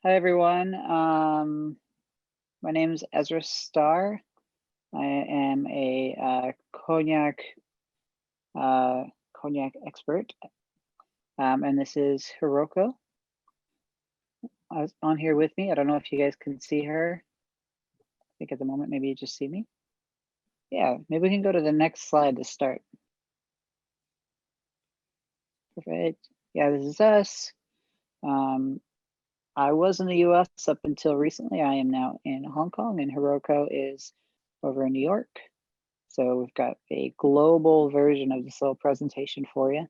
Hi everyone. My name is Ezra Star. I am a cognac expert, and this is Hiroko on here with me. I don't know if you guys can see her. I think at the moment maybe you just see me. Yeah, maybe we can go to the next slide to start. Perfect. Yeah, this is us. I was in the US up until recently. I am now in Hong Kong, and Hiroko is over in New York. So we've got a global version of this little presentation for you.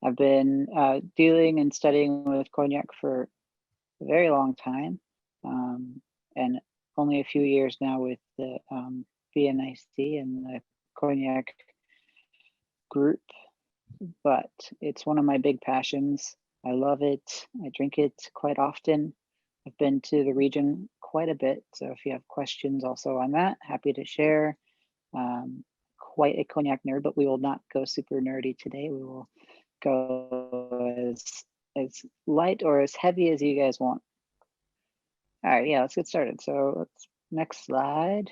I've been dealing and studying with cognac for a very long time, and only a few years now with the BNIC and the cognac group, but it's one of my big passions. I love it. I drink it quite often. I've been to the region quite a bit, so if you have questions also on that, happy to share. Quite a cognac nerd, but we will not go super nerdy today. We will go as light or as heavy as you guys want. All right, yeah, let's get started. So next slide.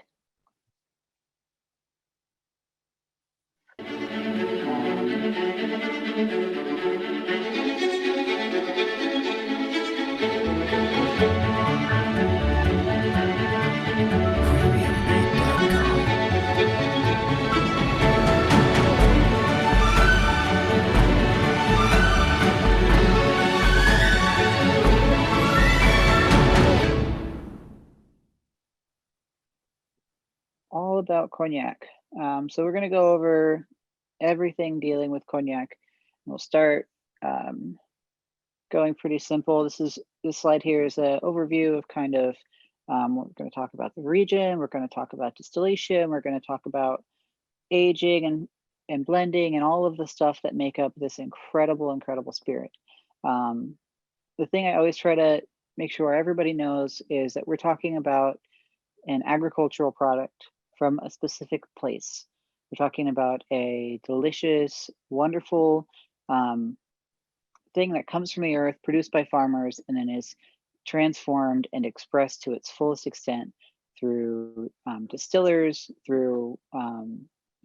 All about cognac. So we're going to go over everything dealing with cognac. We'll start going pretty simple. This slide here is an overview of kind of we're going to talk about the region. We're going to talk about distillation. We're going to talk about aging and blending and all of the stuff that make up this incredible spirit. The thing I always try to make sure everybody knows is that we're talking about an agricultural product from a specific place. We're talking about a delicious, wonderful thing that comes from the earth, produced by farmers, and then is transformed and expressed to its fullest extent through distillers, through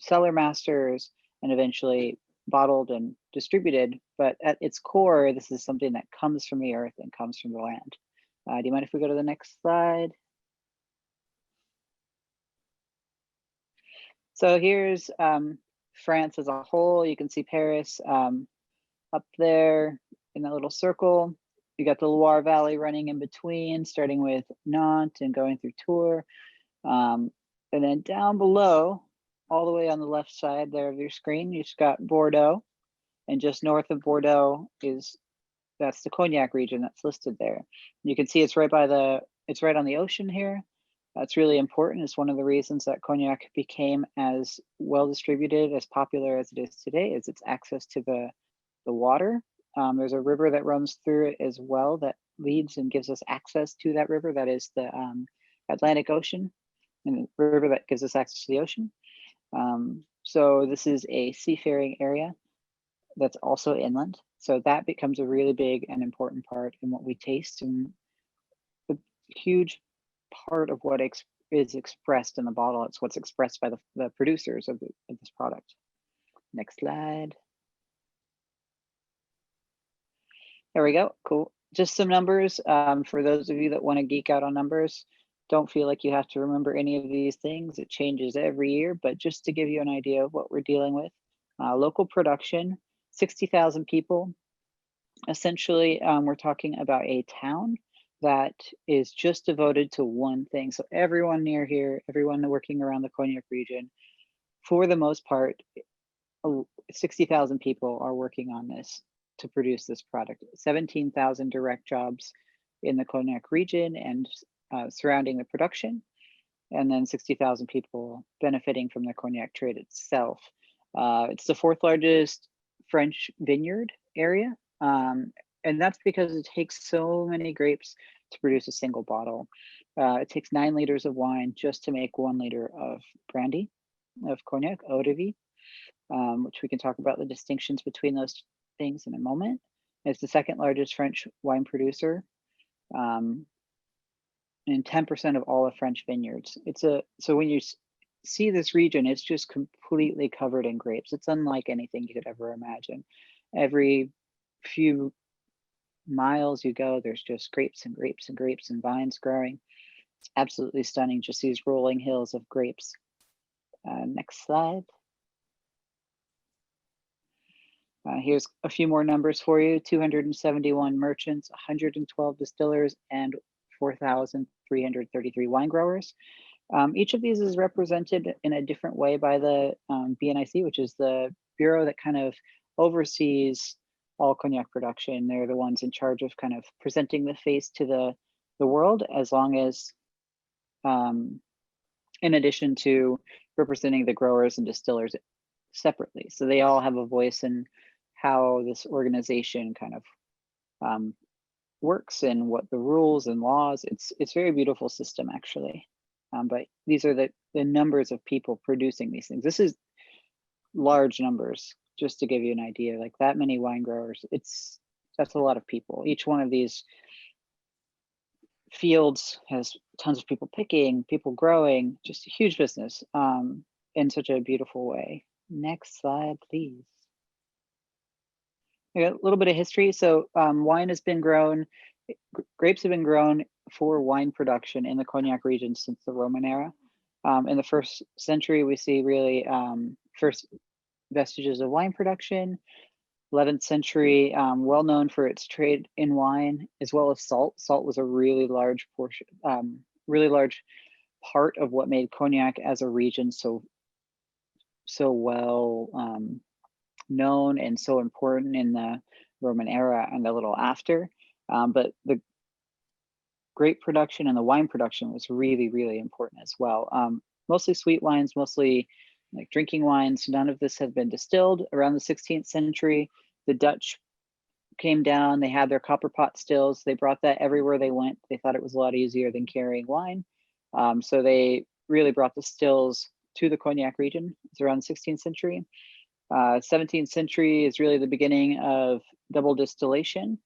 cellar masters, and eventually bottled and distributed. But at its core, this is something that comes from the earth and comes from the land. Do you mind if we go to the next slide? So here's France as a whole. You can see Paris up there in that little circle. You got the Loire Valley running in between, starting with Nantes and going through Tours. And then down below, all the way on the left side there of your screen, you've got Bordeaux. And just north of Bordeaux that's the cognac region that's listed there. You can see it's right on the ocean here. That's really important. It's one of the reasons that cognac became as well distributed, as popular as it is today, is its access to the water. There's a river that runs through it as well that leads and gives us access to that river. That is the Atlantic Ocean, and the river that gives us access to the ocean. So this is a seafaring area that's also inland. So that becomes a really big and important part in what we taste, and a huge part of what is expressed in the bottle. It's what's expressed by the producers of this product. Next slide. There we go. Cool. Just some numbers for those of you that want to geek out on numbers. Don't feel like you have to remember any of these things. It changes every year, but just to give you an idea of what we're dealing with. Local production, 60,000 people. Essentially, we're talking about a town that is just devoted to one thing. So everyone near here, everyone working around the cognac region, for the most part, 60,000 people are working on this to produce this product. 17,000 direct jobs in the cognac region and surrounding the production, and then 60,000 people benefiting from the cognac trade itself. It's the fourth largest French vineyard area, and that's because it takes so many grapes to produce a single bottle. It takes 9 liters of wine just to make 1 liter of brandy, of cognac, eau de vie. which we can talk about the distinctions between those things in a moment. It's the second largest French wine producer, and 10% of all of French vineyards. So when you see this region, it's just completely covered in grapes. It's unlike anything you could ever imagine. Every few miles you go, there's just grapes and grapes and grapes and vines growing. It's absolutely stunning, just these rolling hills of grapes. Next slide. Here's a few more numbers for you. 271 merchants, 112 distillers, and 4,333 wine growers. Each of these is represented in a different way by the BNIC, which is the bureau that kind of oversees all cognac production. They're the ones in charge of kind of presenting the face to the world, as long as, in addition to representing the growers and distillers separately. So they all have a voice in how this organization kind of works and what the rules and laws. It's a very beautiful system, actually. But these are the numbers of people producing these things. This is large numbers, just to give you an idea. Like that many wine growers, that's a lot of people. Each one of these fields has tons of people picking, people growing, just a huge business in such a beautiful way. Next slide, please. A little bit of history. So wine has been grown, grapes have been grown for wine production in the Cognac region since the Roman era. In the 1st century, we see really first vestiges of wine production. 11th century, well known for its trade in wine, as well as salt. Salt was a really large portion, really large part of what made Cognac as a region so well known and so important in the Roman era and a little after. But the grape production and the wine production was really, really important as well. Mostly sweet wines, mostly like drinking wines. None of this had been distilled. Around the 16th century, the Dutch came down, they had their copper pot stills. They brought that everywhere they went. They thought it was a lot easier than carrying wine. So they really brought the stills to the Cognac region. It's around the 16th century. 17th century is really the beginning of double distillation,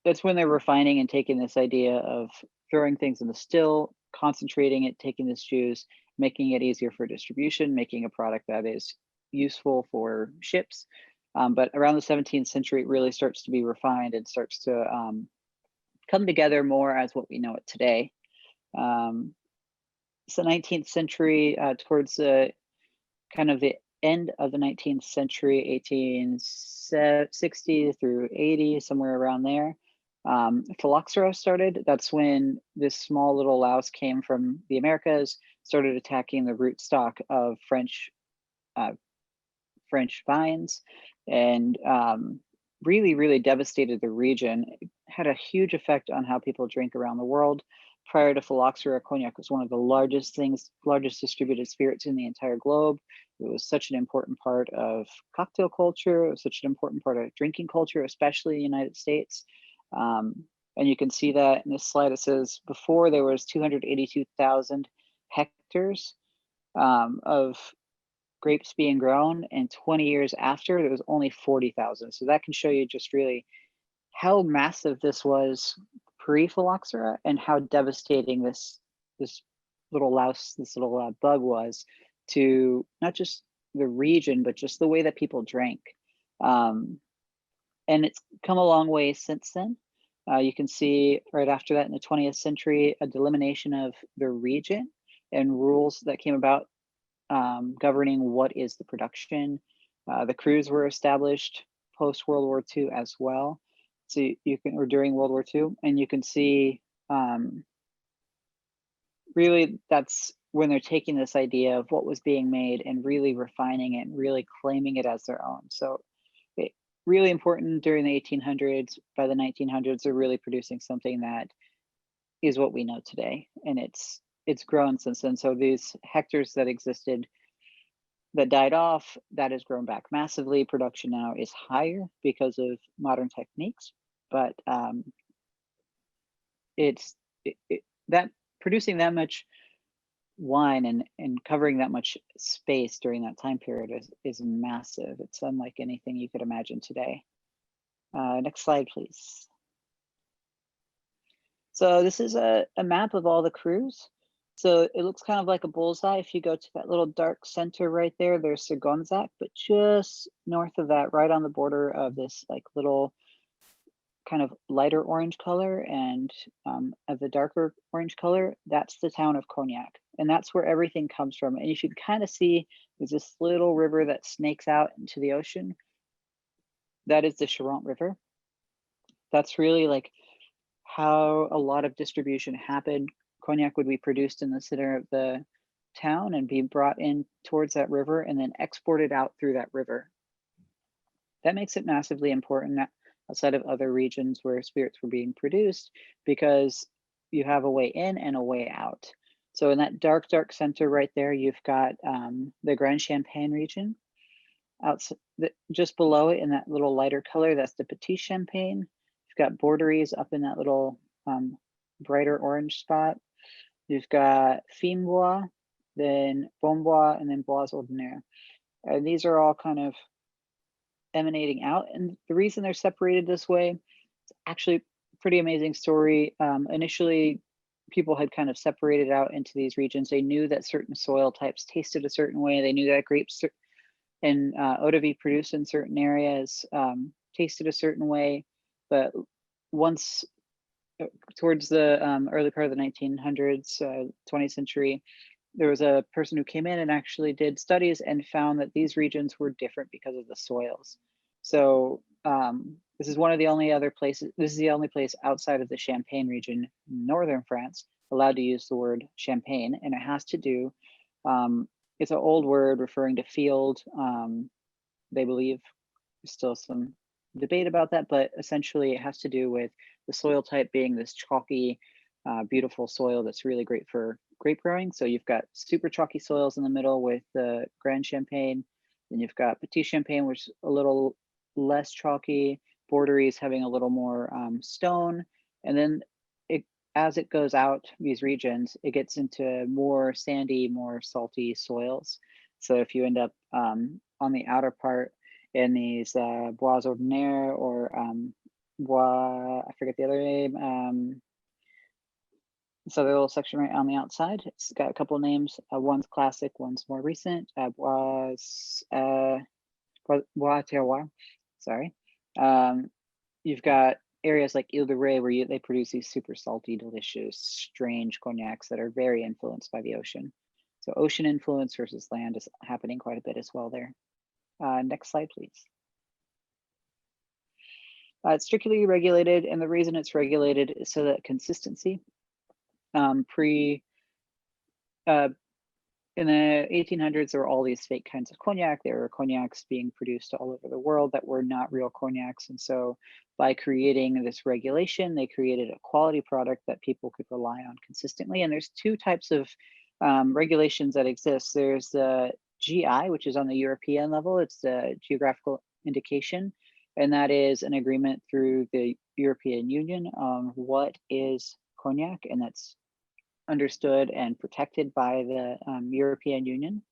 that's when they're refining and taking this idea of throwing things in the still, concentrating it, taking this juice, making it easier for distribution, making a product that is useful for ships. But around the 17th century, it really starts to be refined and starts to come together more as what we know it today. So 19th century, towards the kind of the end of the 19th century, 1860 through 80, somewhere around there, phylloxera started. That's when this small little louse came from the Americas, started attacking the rootstock of French vines, and really, really devastated the region. It had a huge effect on how people drink around the world. Prior to phylloxera, Cognac was one of the largest distributed spirits in the entire globe. It was such an important part of cocktail culture. It was such an important part of drinking culture, especially in the United States. And you can see that in this slide. It says before there was 282,000 hectares of grapes being grown, and 20 years after there was only 40,000. So that can show you just really how massive this was pre-phylloxera and how devastating this little louse, this little bug was to not just the region, but just the way that people drank. And it's come a long way since then. You can see right after that in the 20th century, a delimitation of the region and rules that came about governing what is the production. The crews were established post World War II as well. So you can, or during World War II, and you can see really that's when they're taking this idea of what was being made and really refining it and really claiming it as their own. So really important during the 1800s. By the 1900s, they're really producing something that is what we know today, and it's grown since then. So these hectares that existed that died off, that has grown back massively. Production now is higher because of modern techniques, but that producing that much wine, and covering that much space during that time period is massive. It's unlike anything you could imagine today. Next slide, please. So this is a map of all the crews. So it looks kind of like a bullseye. If you go to that little dark center right there, there's Gonzac, but just north of that, right on the border of this like little kind of lighter orange color and of the darker orange color, that's the town of Cognac. And that's where everything comes from. And you should kind of see there's this little river that snakes out into the ocean. That is the Charente River. That's really like how a lot of distribution happened. Cognac would be produced in the center of the town and be brought in towards that river and then exported out through that river. That makes it massively important outside of other regions where spirits were being produced, because you have a way in and a way out. So in that dark center right there, you've got the Grand Champagne region. Just below it in that little lighter color, that's the Petit Champagne. You've got Borderies up in that little brighter orange spot. You've got Fimbois, then Bombois, and then Bois Ordinaire. And these are all kind of emanating out. And the reason they're separated this way, it's actually a pretty amazing story. Initially, people had kind of separated out into these regions. They knew that certain soil types tasted a certain way. They knew that grapes and eau de vie produced in certain areas tasted a certain way. But once towards the early part of the 1900s, 20th century, there was a person who came in and actually did studies and found that these regions were different because of the soils. So this is one of the only other places, this is the only place outside of the Champagne region, northern France, allowed to use the word champagne. And it has to do, it's an old word referring to field. They believe there's still some debate about that, but essentially it has to do with the soil type being this chalky, beautiful soil that's really great for grape growing. So you've got super chalky soils in the middle with the Grand Champagne. Then you've got Petit Champagne, which is a little less chalky. Borderies having a little more stone. And then as it goes out these regions, it gets into more sandy, more salty soils. So if you end up on the outer part in these Bois Ordinaire or Bois, I forget the other name, so the little section right on the outside, it's got a couple names. One's classic, one's more recent. Bois Terroir, sorry. You've got areas like Ile de Ré where they produce these super salty, delicious, strange cognacs that are very influenced by the ocean. So ocean influence versus land is happening quite a bit as well there. Next slide, please. It's strictly regulated, and the reason it's regulated is so that consistency. In the 1800s, there were all these fake kinds of cognac. There were cognacs being produced all over the world that were not real cognacs. And so by creating this regulation, they created a quality product that people could rely on consistently. And there's two types of regulations that exist. There's the GI, which is on the European level. It's the geographical indication. And that is an agreement through the European Union on what is cognac, and that's understood and protected by the European Union.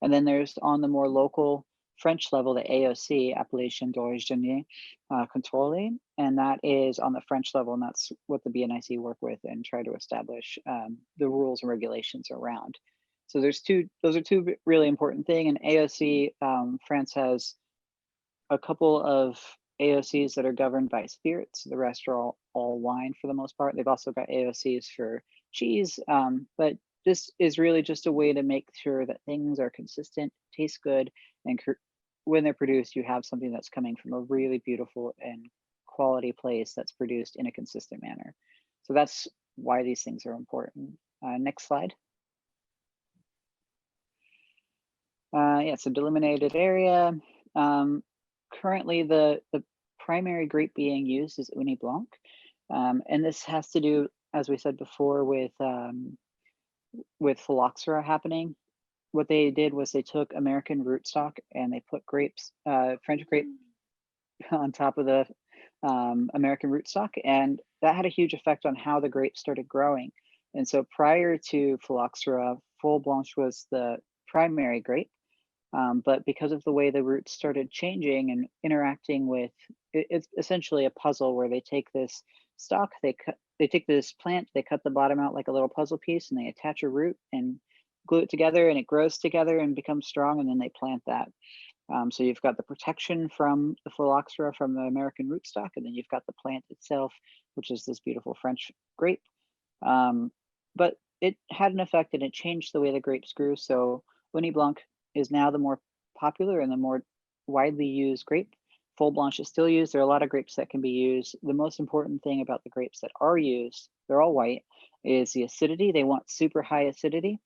And then there's on the more local French level, the AOC, Appellation d'Origine Contrôlée, and that is on the French level, and that's what the BNIC work with and try to establish the rules and regulations around. So those are two really important things. And AOC, France has a couple of AOCs that are governed by spirits. The rest are all wine for the most part. They've also got AOCs for cheese, but this is really just a way to make sure that things are consistent, taste good, and when they're produced, you have something that's coming from a really beautiful and quality place that's produced in a consistent manner. So that's why these things are important. Next slide. Yeah, so delimited area. Currently, the primary grape being used is Uni Blanc, and this has to do, as we said before, with phylloxera happening. What they did was they took American rootstock and they put grapes, French grape, on top of the American rootstock, and that had a huge effect on how the grapes started growing. And so prior to phylloxera, full blanche was the primary grape. But because of the way the roots started changing and interacting with, it's essentially a puzzle where they take this stalk, they take this plant, they cut the bottom out like a little puzzle piece, and they attach a root and glue it together, and it grows together and becomes strong, and then they plant that. So you've got the protection from the phylloxera from the American rootstock, and then you've got the plant itself, which is this beautiful French grape. But it had an effect and it changed the way the grapes grew. So Uni Blanc is now the more popular and the more widely used grape. Full Blanche is still used. There are a lot of grapes that can be used. The most important thing about the grapes that are used, they're all white, is the acidity. They want super high acidity,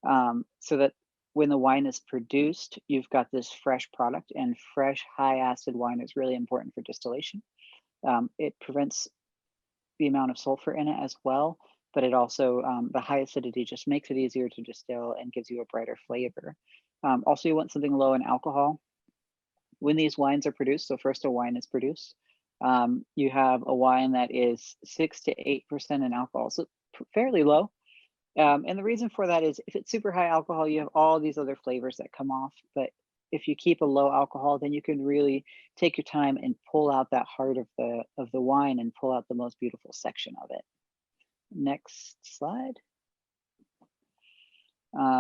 so that when the wine is produced, you've got this fresh product, and fresh high acid wine is really important for distillation. It prevents the amount of sulfur in it as well, but it also, the high acidity just makes it easier to distill and gives you a brighter flavor. Also, you want something low in alcohol. When these wines are produced, so first a wine is produced, you have a wine that is 6 to 8% in alcohol, so fairly low. And the reason for that is if it's super high alcohol, you have all these other flavors that come off. But if you keep a low alcohol, then you can really take your time and pull out that heart of the wine and pull out the most beautiful section of it. Next slide.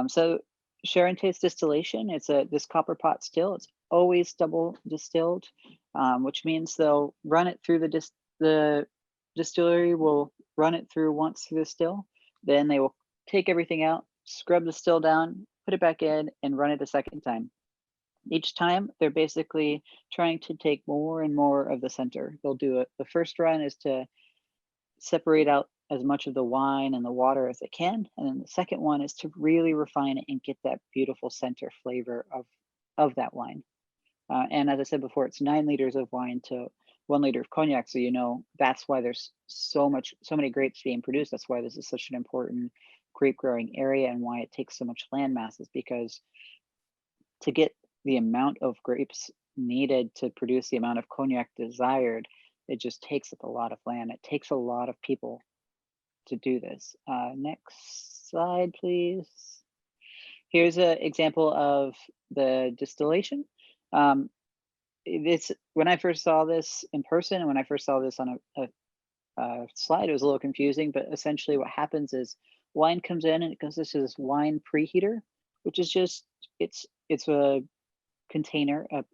So share and taste distillation. It's this copper pot still. It's always double distilled, which means they'll run it through the distillery will run it through once through the still. Then they will take everything out, scrub the still down, put it back in, and run it a second time. Each time, they're basically trying to take more and more of the center. They'll do it. The first run is to separate out as much of the wine and the water as they can. And then the second one is to really refine it and get that beautiful center flavor of that wine. And as I said before, it's 9 liters of wine to 1 liter of cognac. So, you know, that's why there's so many grapes being produced. That's why this is such an important grape growing area and why it takes so much land masses, because to get the amount of grapes needed to produce the amount of cognac desired, it just takes up a lot of land. It takes a lot of people to do this. Next slide, please. Here's an example of the distillation. When I first saw this in person and when I first saw this on a slide, it was a little confusing, but essentially what happens is wine comes in and it goes into this wine preheater, which is just, it's a container, a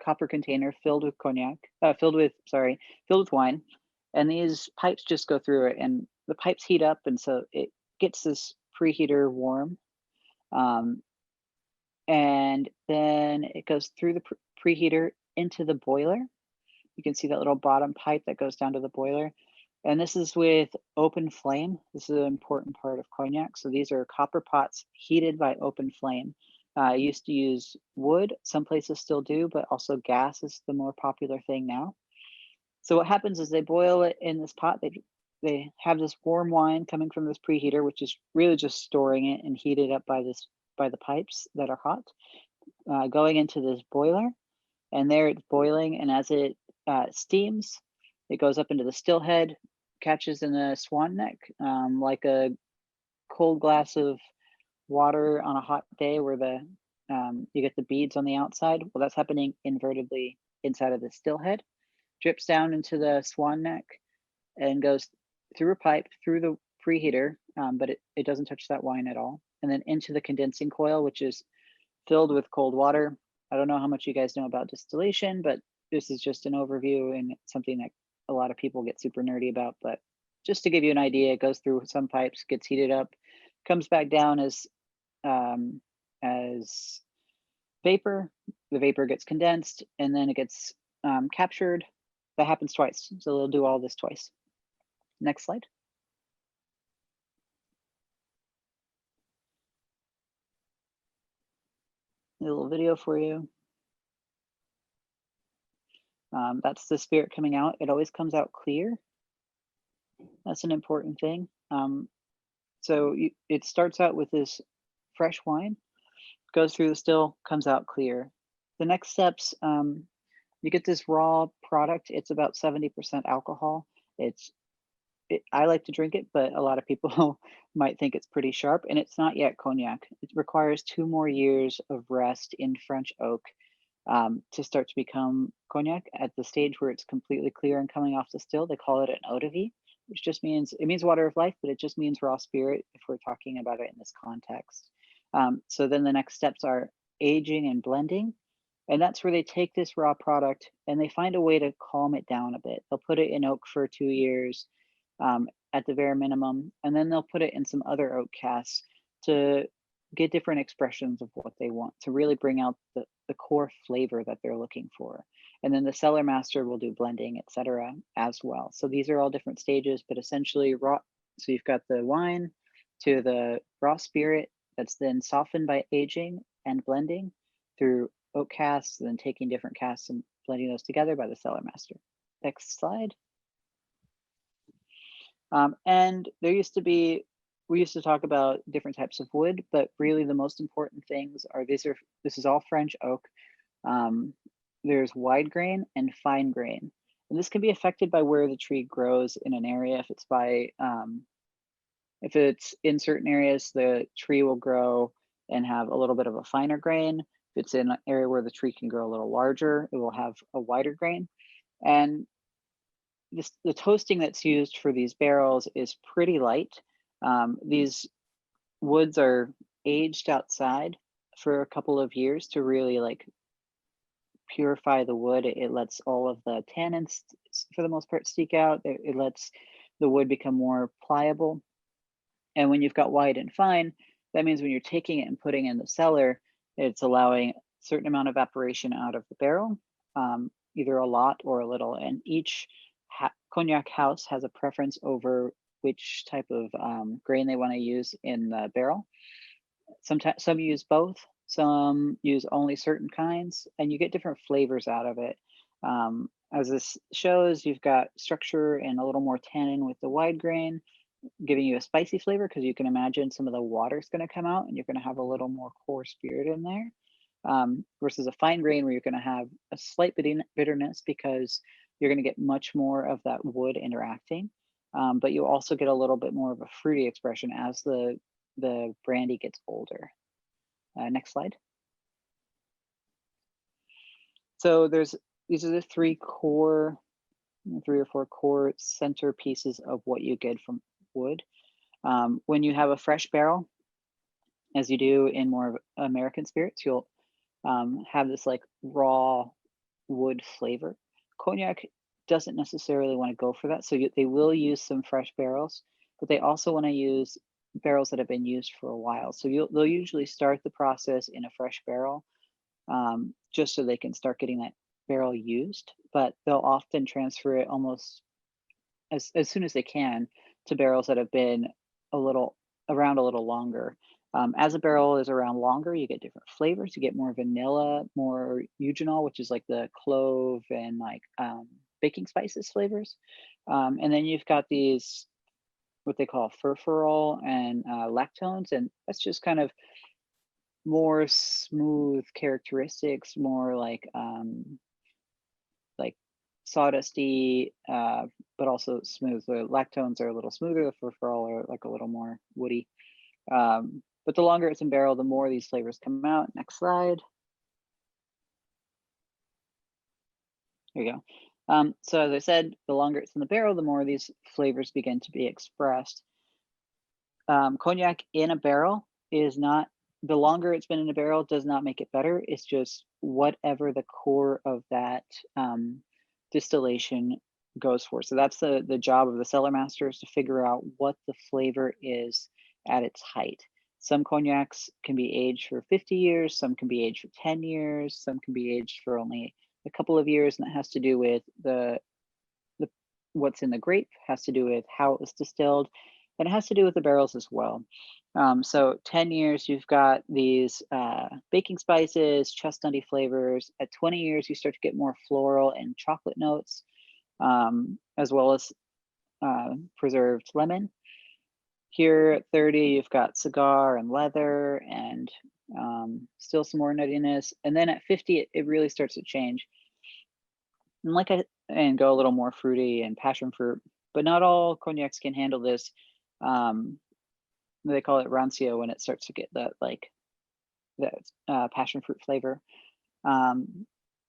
copper container filled with filled with wine. And these pipes just go through it and the pipes heat up. And so it gets this preheater warm. And then it goes through the preheater into the boiler. You can see that little bottom pipe that goes down to the boiler. And this is with open flame. This is an important part of cognac. So these are copper pots heated by open flame. I used to use wood. Some places still do, but also gas is the more popular thing now. So what happens is they boil it in this pot. They have this warm wine coming from this preheater, which is really just storing it and heated up by the pipes that are hot, going into this boiler, and there it's boiling. And as it steams, it goes up into the still head, catches in a swan neck, like a cold glass of water on a hot day where you get the beads on the outside. Well, that's happening invertedly inside of the still head, drips down into the swan neck and goes through a pipe through the preheater, but it doesn't touch that wine at all. And then into the condensing coil, which is filled with cold water. I don't know how much you guys know about distillation, but this is just an overview and something that a lot of people get super nerdy about. But just to give you an idea, it goes through some pipes, gets heated up, comes back down as vapor. The vapor gets condensed and then it gets captured. That happens twice. So they'll do all this twice. Next slide. A little video for you. That's the spirit coming out. It always comes out clear. That's an important thing. So it starts out with this fresh wine, goes through the still, comes out clear. The next steps, you get this raw product. It's about 70% alcohol. It's I like to drink it, but a lot of people might think it's pretty sharp, and it's not yet cognac. It requires 2 more years of rest in French oak to start to become cognac. At the stage where it's completely clear and coming off the still, they call it an eau de vie, which just means it means water of life, but it just means raw spirit if we're talking about it in this context. So then the next steps are aging and blending. And that's where they take this raw product and they find a way to calm it down a bit. They'll put it in oak for 2 years at the bare minimum, and then they'll put it in some other oak casks to get different expressions of what they want to really bring out the core flavor that they're looking for. And then the cellar master will do blending, etc., as well. So these are all different stages, but essentially raw. So you've got the wine to the raw spirit that's then softened by aging and blending through oak casks, then taking different casks and blending those together by the cellar master. Next slide. And there used to be, we used to talk about different types of wood, but really the most important things are this is all French oak. There's wide grain and fine grain. And this can be affected by where the tree grows in an area. If it's in certain areas, the tree will grow and have a little bit of a finer grain. If it's in an area where the tree can grow a little larger, it will have a wider grain. And the toasting that's used for these barrels is pretty light. These woods are aged outside for a couple of years to really like purify the wood. It lets all of the tannins, for the most part, stick out. It lets the wood become more pliable. And when you've got wide and fine, that means when you're taking it and putting it in the cellar, it's allowing a certain amount of evaporation out of the barrel, either a lot or a little. And each cognac house has a preference over which type of grain they want to use in the barrel. Sometimes some use both, some use only certain kinds, and you get different flavors out of it. As this shows, you've got structure and a little more tannin with the wide grain, giving you a spicy flavor because you can imagine some of the water is going to come out and you're going to have a little more core spirit in there. Versus a fine grain where you're going to have a slight bitterness because you're going to get much more of that wood interacting. But you also get a little bit more of a fruity expression as the brandy gets older. Next slide. So these are the three or four core centerpieces of what you get from wood. When you have a fresh barrel, as you do in more of American spirits, you'll have this like raw wood flavor. Cognac doesn't necessarily want to go for that. So they will use some fresh barrels, but they also want to use barrels that have been used for a while. So they'll usually start the process in a fresh barrel just so they can start getting that barrel used, but they'll often transfer it almost as soon as they can to barrels that have been around a little longer. As a barrel is around longer, you get different flavors. You get more vanilla, more eugenol, which is like the clove and like baking spices flavors. And then you've got these, what they call furfural and lactones. And that's just kind of more smooth characteristics, more like sawdusty, but also smooth. The lactones are a little smoother. The furfural are like a little more woody. But the longer it's in barrel, the more these flavors come out. Next slide. There you go. So as I said, the longer it's in the barrel, the more these flavors begin to be expressed. Cognac in a barrel is not, the longer it's been in a barrel does not make it better. It's just whatever the core of that distillation goes for. So that's the job of the cellar master, is to figure out what the flavor is at its height. Some cognacs can be aged for 50 years, some can be aged for 10 years, some can be aged for only a couple of years, and that has to do with what's in the grape, has to do with how it was distilled, and it has to do with the barrels as well. So 10 years, you've got these baking spices, chestnutty flavors. At 20 years, you start to get more floral and chocolate notes, as well as preserved lemon. Here at 30, you've got cigar and leather and still some more nuttiness. And then at 50, it really starts to change. And go a little more fruity and passion fruit. but not all cognacs can handle this. They call it rancio when it starts to get that passion fruit flavor.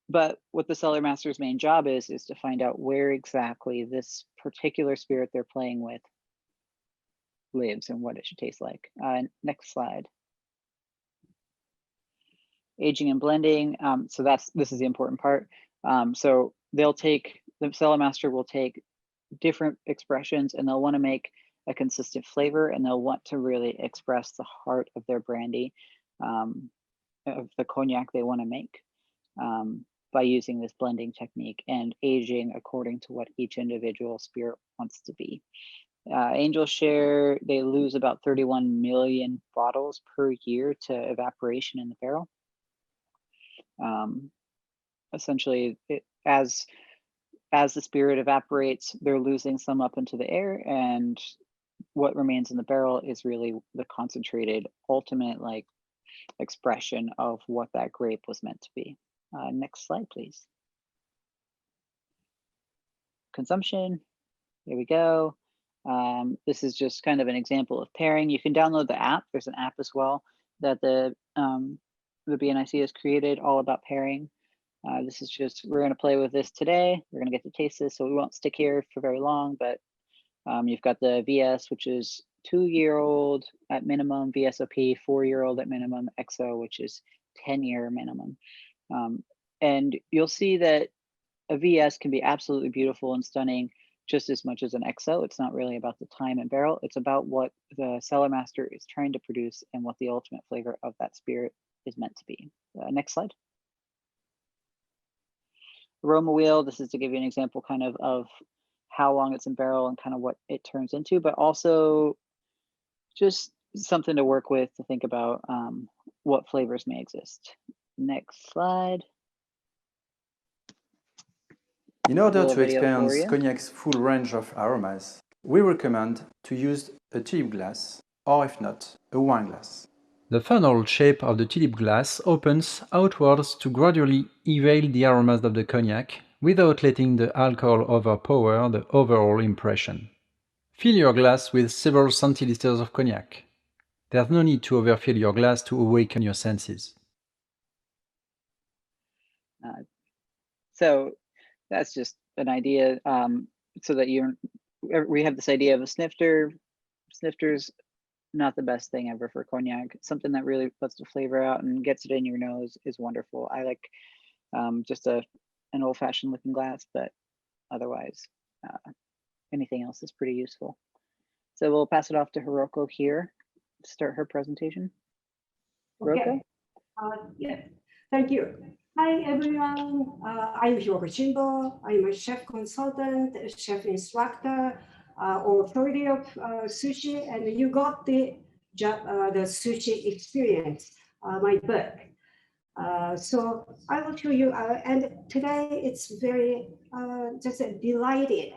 But what the cellar master's main job is to find out where exactly this particular spirit they're playing with lives and what it should taste like. Next slide. Aging and blending. So this is the important part. So the cellar master will take different expressions and they'll want to make a consistent flavor, and they'll want to really express the heart of their brandy, of the cognac they want to make, by using this blending technique and aging according to what each individual spirit wants to be. Angel share, they lose about 31 million bottles per year to evaporation in the barrel. Essentially, as the spirit evaporates, they're losing some up into the air, and what remains in the barrel is really the concentrated ultimate expression of what that grape was meant to be. Next slide, please. Consumption, here we go. This is just kind of an example of pairing. You can download the app. There's an app as well that the BNIC has created, all about pairing. This is just, we're going to play with this today. We're going to get to taste this, so we won't stick here for very long, but you've got the VS, which is 2-year-old at minimum, VSOP 4-year-old at minimum, XO, which is 10-year minimum. And you'll see that a VS can be absolutely beautiful and stunning just as much as an XO. It's not really about the time and barrel. It's about what the cellar master is trying to produce and what the ultimate flavor of that spirit is meant to be. Next slide. Aroma wheel, this is to give you an example kind of how long it's in barrel and kind of what it turns into, but also just something to work with to think about what flavors may exist. Next slide. In order to experience cognac's full range of aromas, we recommend to use a tulip glass, or if not, a wine glass. The funnel shape of the tulip glass opens outwards to gradually evade the aromas of the cognac without letting the alcohol overpower the overall impression. Fill your glass with several centiliters of cognac. There's no need to overfill your glass to awaken your senses. So that's just an idea, so that we have this idea of a snifter. Snifter's not the best thing ever for cognac. Something that really puts the flavor out and gets it in your nose is wonderful. I like just an old-fashioned looking glass, but otherwise anything else is pretty useful. So we'll pass it off to Hiroko here to start her presentation. Hiroko? Okay. Yeah, thank you. Hi, everyone. I'm Hiroko Shimbo. I'm a chef consultant, chef instructor, authority of sushi, and you got the sushi experience, my book. So I will show you, and today it's very just delighted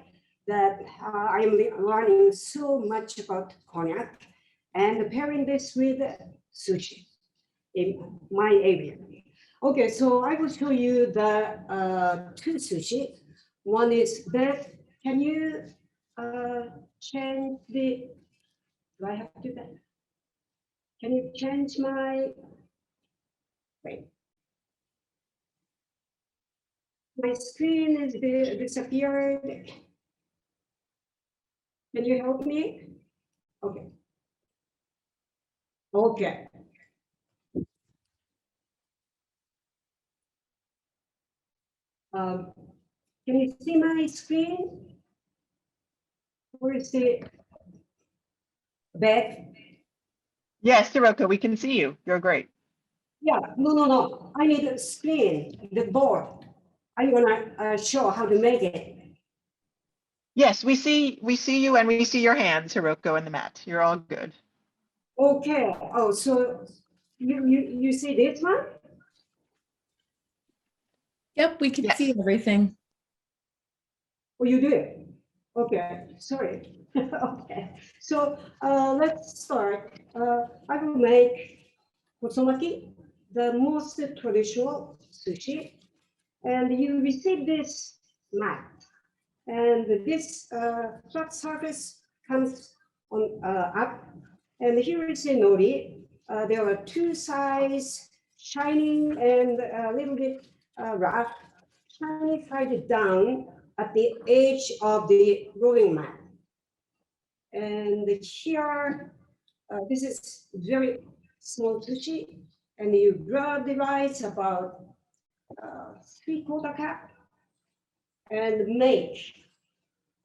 that I'm learning so much about cognac and pairing this with sushi in my area. Okay, so I will show you the two sushi. One is that, can you change the, do I have to do that? Can you change my, wait. My screen is disappeared. Can you help me? Okay. Okay. Can you see my screen? Where is the back? Yes, Hiroko, we can see you. You're great. Yeah, no. I need a screen, the board. I'm gonna show how to make it. Yes, we see you and we see your hands, Hiroko, and the mat. You're all good. Okay. Oh, so you see this one? Yep, we can see everything. Oh, you do it? Okay, sorry. Okay, so let's start. I will make kosomaki, the most traditional sushi, and you receive this mat. And this flat surface comes on up. And here is the nori. There are two sides, shining and a little bit rough. Shiny side down at the edge of the rolling mat. And here, this is very small sushi, and you grab the rice about 3/4 cup and make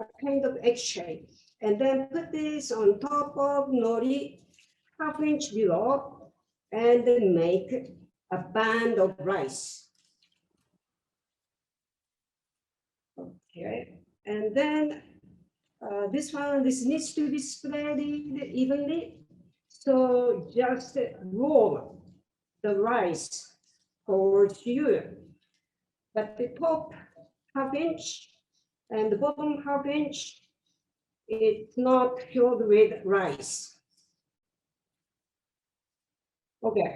a kind of egg shape, and then put this on top of nori, 1/2 inch below, and then make a band of rice. Okay, and then this needs to be spread evenly. So just roll the rice towards you. But the top 1/2 inch and the bottom 1/2 inch, it's not filled with rice. Okay,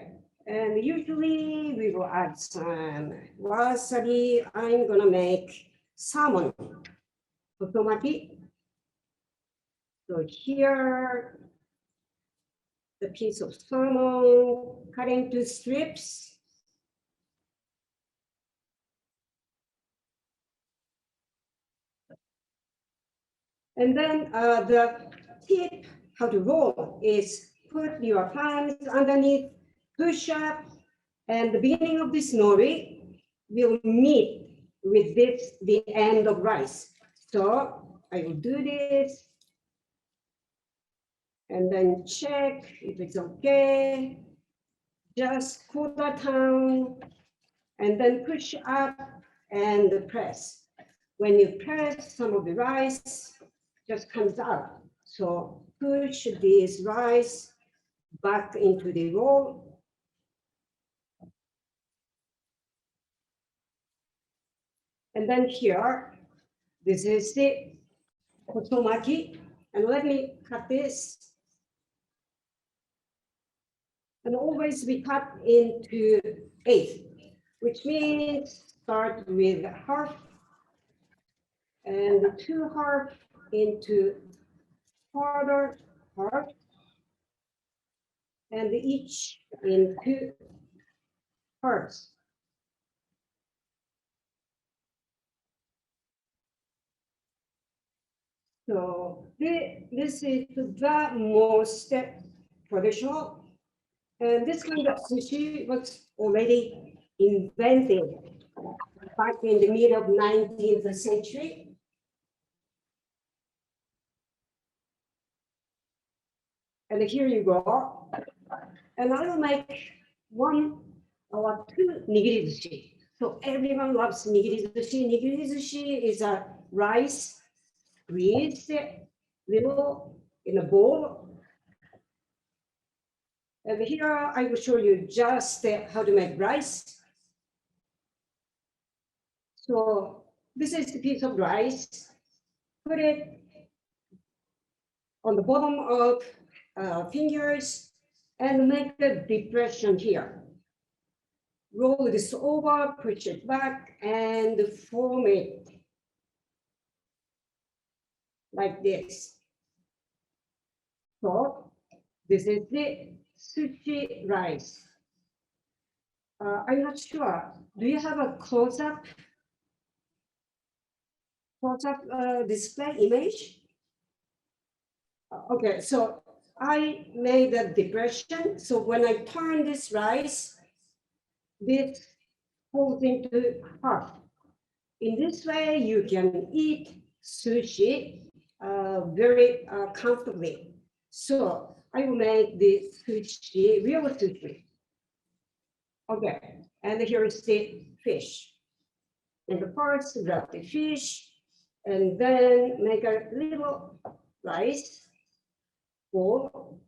and usually we will add some wasabi. I'm gonna make salmon otomaki. So here, the piece of salmon cut into strips. And then the tip, how to roll, is put your hands underneath, push up, and the beginning of this nori will meet with this, the end of rice. So I will do this, and then check if it's okay. Just cool that down, and then push up and press. When you press, some of the rice just comes out. So push this rice back into the roll. And then here, this is the otomaki. And let me cut this. And always we cut into 1/8, which means start with 1/2 and 2/2 into quarter part, and each in 2 parts. So this is the most traditional, and this kind of sushi was already invented back in the middle of 19th century. And here you go. And I will make 1 or 2 nigiri sushi. So everyone loves nigiri sushi. Nigiri sushi is a rice squeezed little in a bowl. And here I will show you just how to make rice. So this is the piece of rice. Put it on the bottom of fingers and make a depression here. Roll this over, push it back, and form it like this. So this is the sushi rice. I'm not sure. Do you have a close-up display image? Okay, so I made a depression. So when I turn this rice, this falls into 1/2. In this way, you can eat sushi very comfortably. So I will make the sushi, real sushi. Okay, and here is the fish. And the first, grab the fish, and then make a little rice bowl.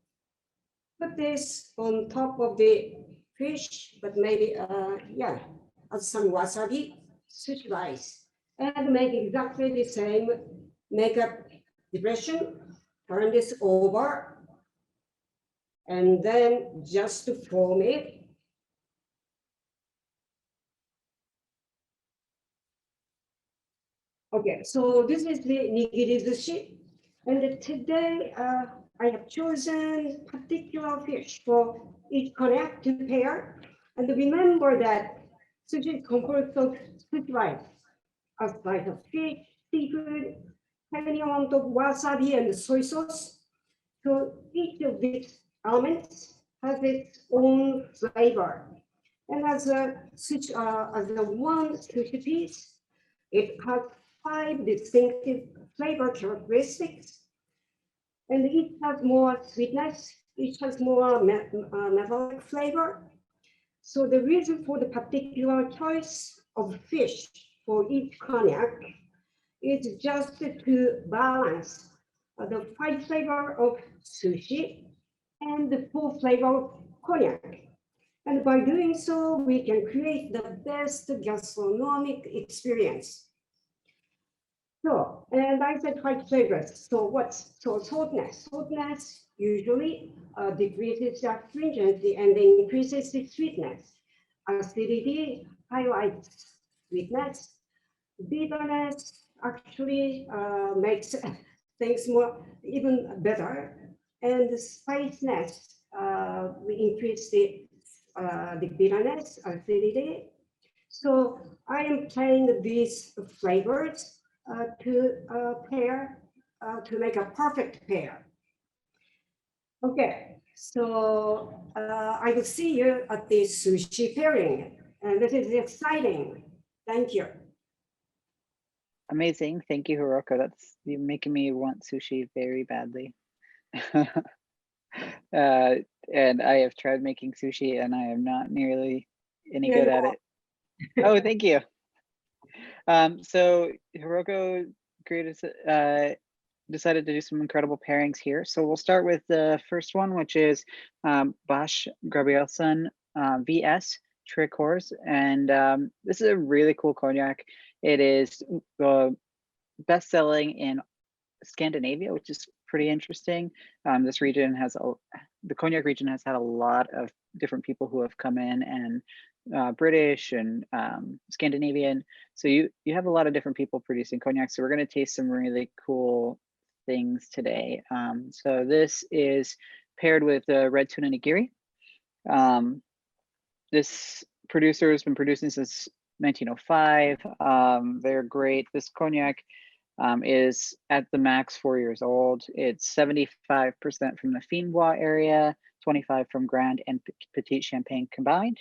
Put this on top of the fish, but maybe, yeah, add some wasabi, sushi rice, and make exactly the same. Make a depression, turn this over, and then just to form it. Okay, so this is the nigiri sushi. And today I have chosen particular fish for each cognac to pair. And remember that sushi is composed of sushi rice, a slice of fish, seafood, tiny amount of wasabi and soy sauce. So each of these elements has its own flavor. And as a one sushi piece, it has 5 distinctive flavor characteristics, and each has more sweetness, each has more metallic flavor. So the reason for the particular choice of fish for each cognac is just to balance the 5 flavor of sushi and the 4 flavor of cognac. And by doing so, we can create the best gastronomic experience. So, and I said 5 flavors. So saltness? Saltness usually decreases the astringency and increases the sweetness. Acidity highlights sweetness. Bitterness actually makes things more even better. And the spiciness, we increase the bitterness, acidity. So I am playing these flavors to pair, to make a perfect pair. Okay, so I will see you at the sushi pairing, and this is exciting. Thank you. Amazing. Thank you, Hiroko. You're making me want sushi very badly. And I have tried making sushi and I am not nearly any good at it. Oh, thank you. So Hiroko decided to do some incredible pairings here. So we'll start with the first one, which is Bosch Gabrielson VS Tricors. And this is a really cool cognac. It is best-selling in Scandinavia, which is pretty interesting. This region the cognac region has had a lot of different people who have come in, and British and Scandinavian. So you have a lot of different people producing cognac. So we're going to taste some really cool things today. So this is paired with red tuna nigiri. This producer has been producing since 1905. They're great. This cognac is at the max 4 years old. It's 75% from the Fines area, 25 from Grand and Petit Champagne combined.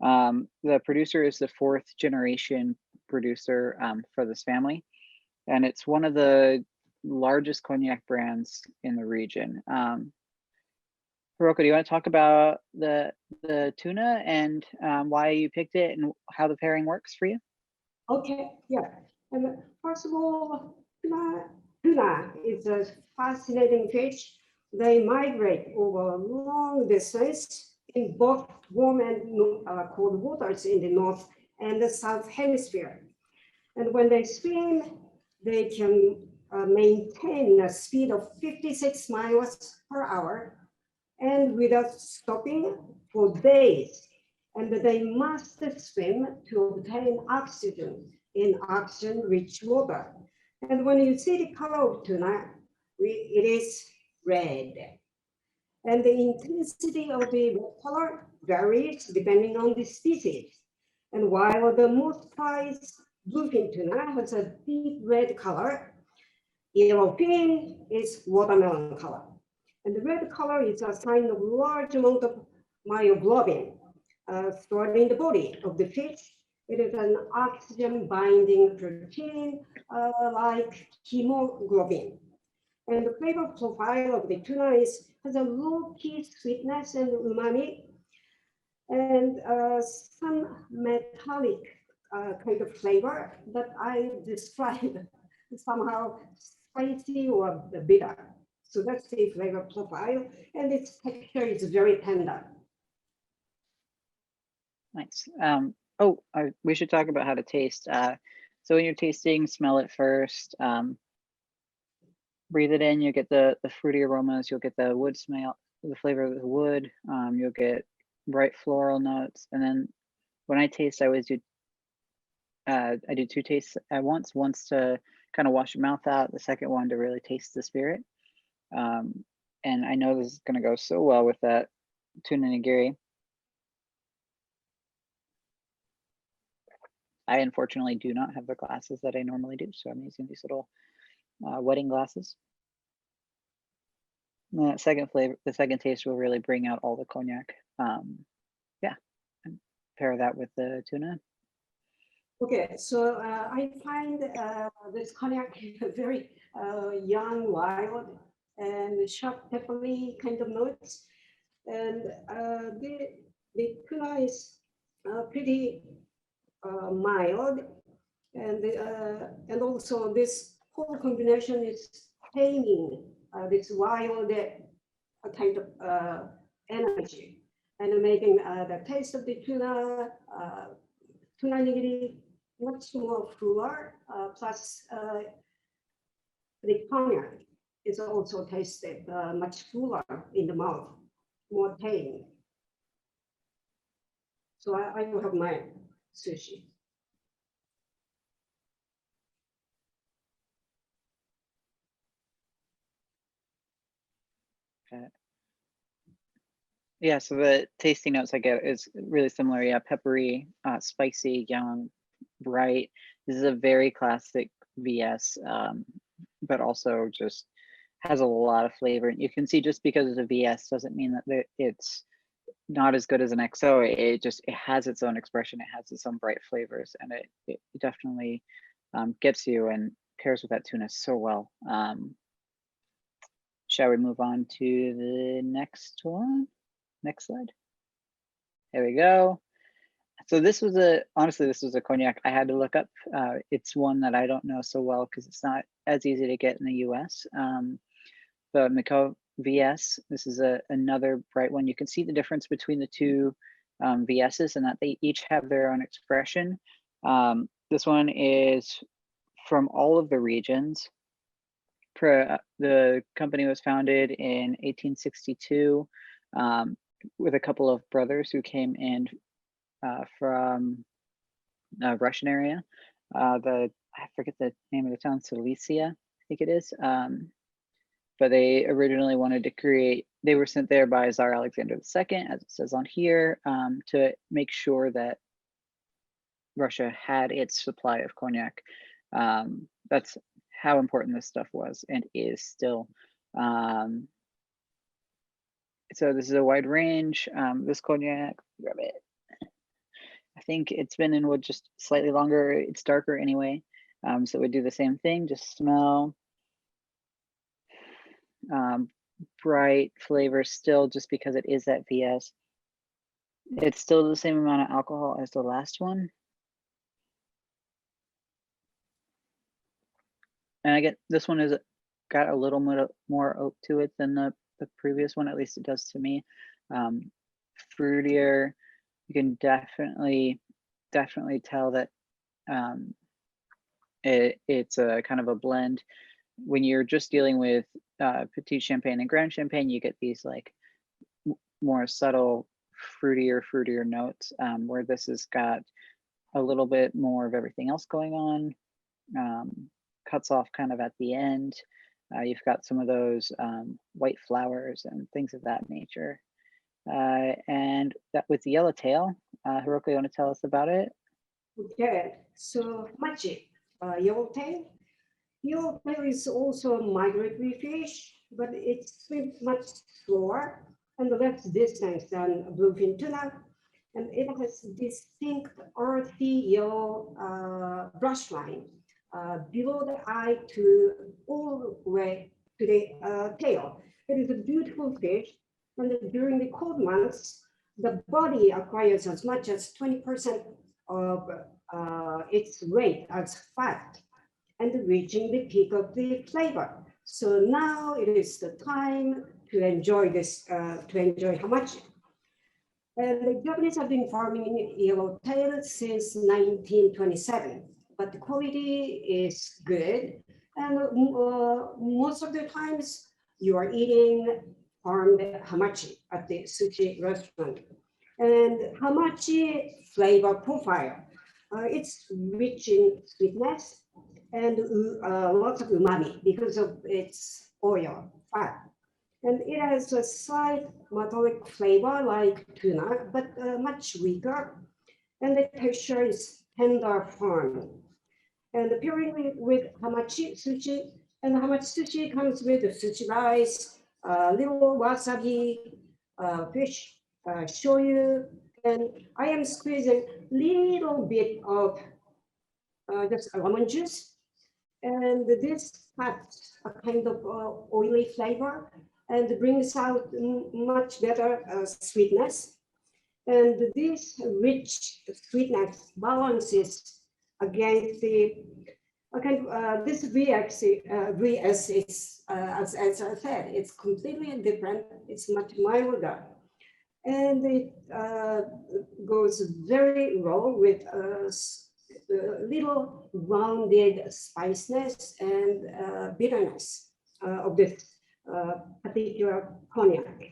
The producer is the 4th generation producer for this family, and it's one of the largest cognac brands in the region. Hiroko, do you want to talk about the tuna and why you picked it and how the pairing works for you? Okay, yeah. And first of all, tuna is a fascinating fish. They migrate over a long distance in both warm and cold waters in the north and the south hemisphere. And when they swim, they can maintain a speed of 56 miles per hour and without stopping for days. And they must swim to obtain oxygen in oxygen-rich water. And when you see the color of tuna, it is red. And the intensity of the red color varies depending on the species. And while the most prized bluefin tuna has a deep red color, yellowfin is watermelon color. And the red color is a sign of large amount of myoglobin stored in the body of the fish. It is an oxygen binding protein like hemoglobin. And the flavor profile of the tuna has a low key sweetness and umami, and some metallic kind of flavor that I describe somehow spicy or bitter. So that's the flavor profile, and its texture is very tender. Nice. We should talk about how to taste. So when you're tasting, smell it first. Breathe it in. You get the fruity aromas. You'll get the wood smell, the flavor of the wood. You'll get bright floral notes. And then when I taste, I always do I do 2 tastes at once to kind of wash your mouth out, the second one to really taste the spirit. And I know this is going to go so well with that tuna nigiri. I unfortunately do not have the glasses that I normally do, so I'm using these little wetting glasses. And that second flavor, the second taste will really bring out all the cognac. Yeah, and pair that with the tuna. Okay, so I find this cognac very young, wild, and sharp, peppery kind of notes. And the tuna is pretty mild, and also this whole combination is taming this wild kind of energy, and making the taste of the tuna nigiri much more fuller, plus the cognac is also tasted much fuller in the mouth, more tame. So I will have my sushi. Yeah, so the tasting notes I get is really similar. Yeah, peppery, spicy, young, bright. This is a very classic VS, but also just has a lot of flavor. You can see just because it's a VS doesn't mean that it's not as good as an XO. It has its own expression. It has its own bright flavors, and it definitely gets you and pairs with that tuna so well. Shall we move on to the next one? Next slide. There we go. So this was honestly, this was a cognac I had to look up. It's one that I don't know so well because it's not as easy to get in the US. The Mikau VS, this is another bright one. You can see the difference between the two VSs and that they each have their own expression. This one is from all of the regions. The company was founded in 1862 with a couple of brothers who came in from Russian area. I forget the name of the town, Silesia, I think it is. But they originally wanted to create, they were sent there by Tsar Alexander II, as it says on here, to make sure that Russia had its supply of cognac. That's how important this stuff was and is still. So this is a wide range. This cognac, grab it. I think it's been in wood just slightly longer. It's darker anyway. So it would do the same thing, just smell. Bright flavor still, just because it is that VS. It's still the same amount of alcohol as the last one. And I get this one is got a little more oak to it than the previous one, at least it does to me. Fruitier. You can definitely tell that it's a kind of a blend. When you're just dealing with petite champagne and grand champagne, you get these like more subtle fruitier notes, where this has got a little bit more of everything else going on. Cuts off kind of at the end. You've got some of those white flowers and things of that nature. And that with the yellowtail, Hiroko, you want to tell us about it? Okay, so machi, yellowtail. Yellowtail is also a migratory fish, but it swims much slower and less distance than bluefin tuna. And it has distinct earthy yellow brush line below the eye to all the way to the tail. It is a beautiful fish, and during the cold months, the body acquires as much as 20% of its weight as fat, and reaching the peak of the flavor. So now it is the time to enjoy this, to enjoy hamachi. And the Japanese have been farming yellowtail since 1927, but the quality is good. And most of the times you are eating farmed hamachi at the sushi restaurant. And hamachi flavor profile. It's rich in sweetness and lots of umami because of its oil, fat. And it has a slight metallic flavor like tuna, but much weaker. And the texture is tender, firm. And pairing with hamachi sushi, and hamachi sushi comes with the sushi rice, little wasabi, fish, shoyu, and I am squeezing little bit of just lemon juice, and this adds a kind of oily flavor and brings out much better sweetness. And this rich sweetness balances against the this VX is as I said, it's completely different. It's much milder, and it goes very well with little rounded spiciness and bitterness of this particular cognac.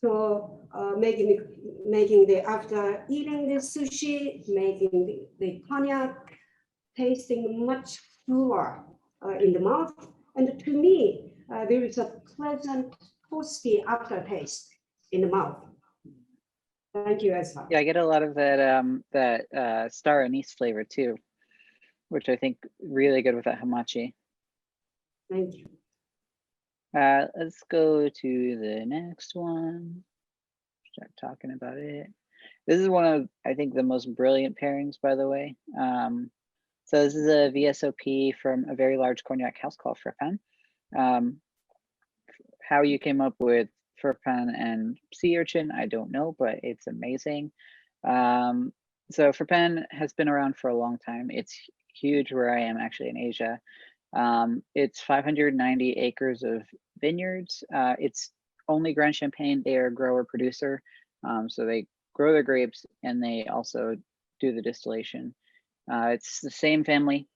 So making the after eating the sushi, making the cognac tasting much fuller in the mouth, and to me there is a pleasant toasty aftertaste in the mouth. Thank you, Ezra. Yeah, I get a lot of that star anise flavor too, which I think really good with that hamachi. Thank you. Let's go to the next one. Start talking about it. This is one of, I think, the most brilliant pairings, by the way. So this is a VSOP from a very large cognac house called Frapin. How you came up with Frapin and sea urchin, I don't know, but it's amazing. So Frapin has been around for a long time. It's huge where I am actually in Asia. It's 590 acres of vineyards. It's only Grand Champagne. They are a grower producer. So they grow their grapes and they also do the distillation. It's the same family.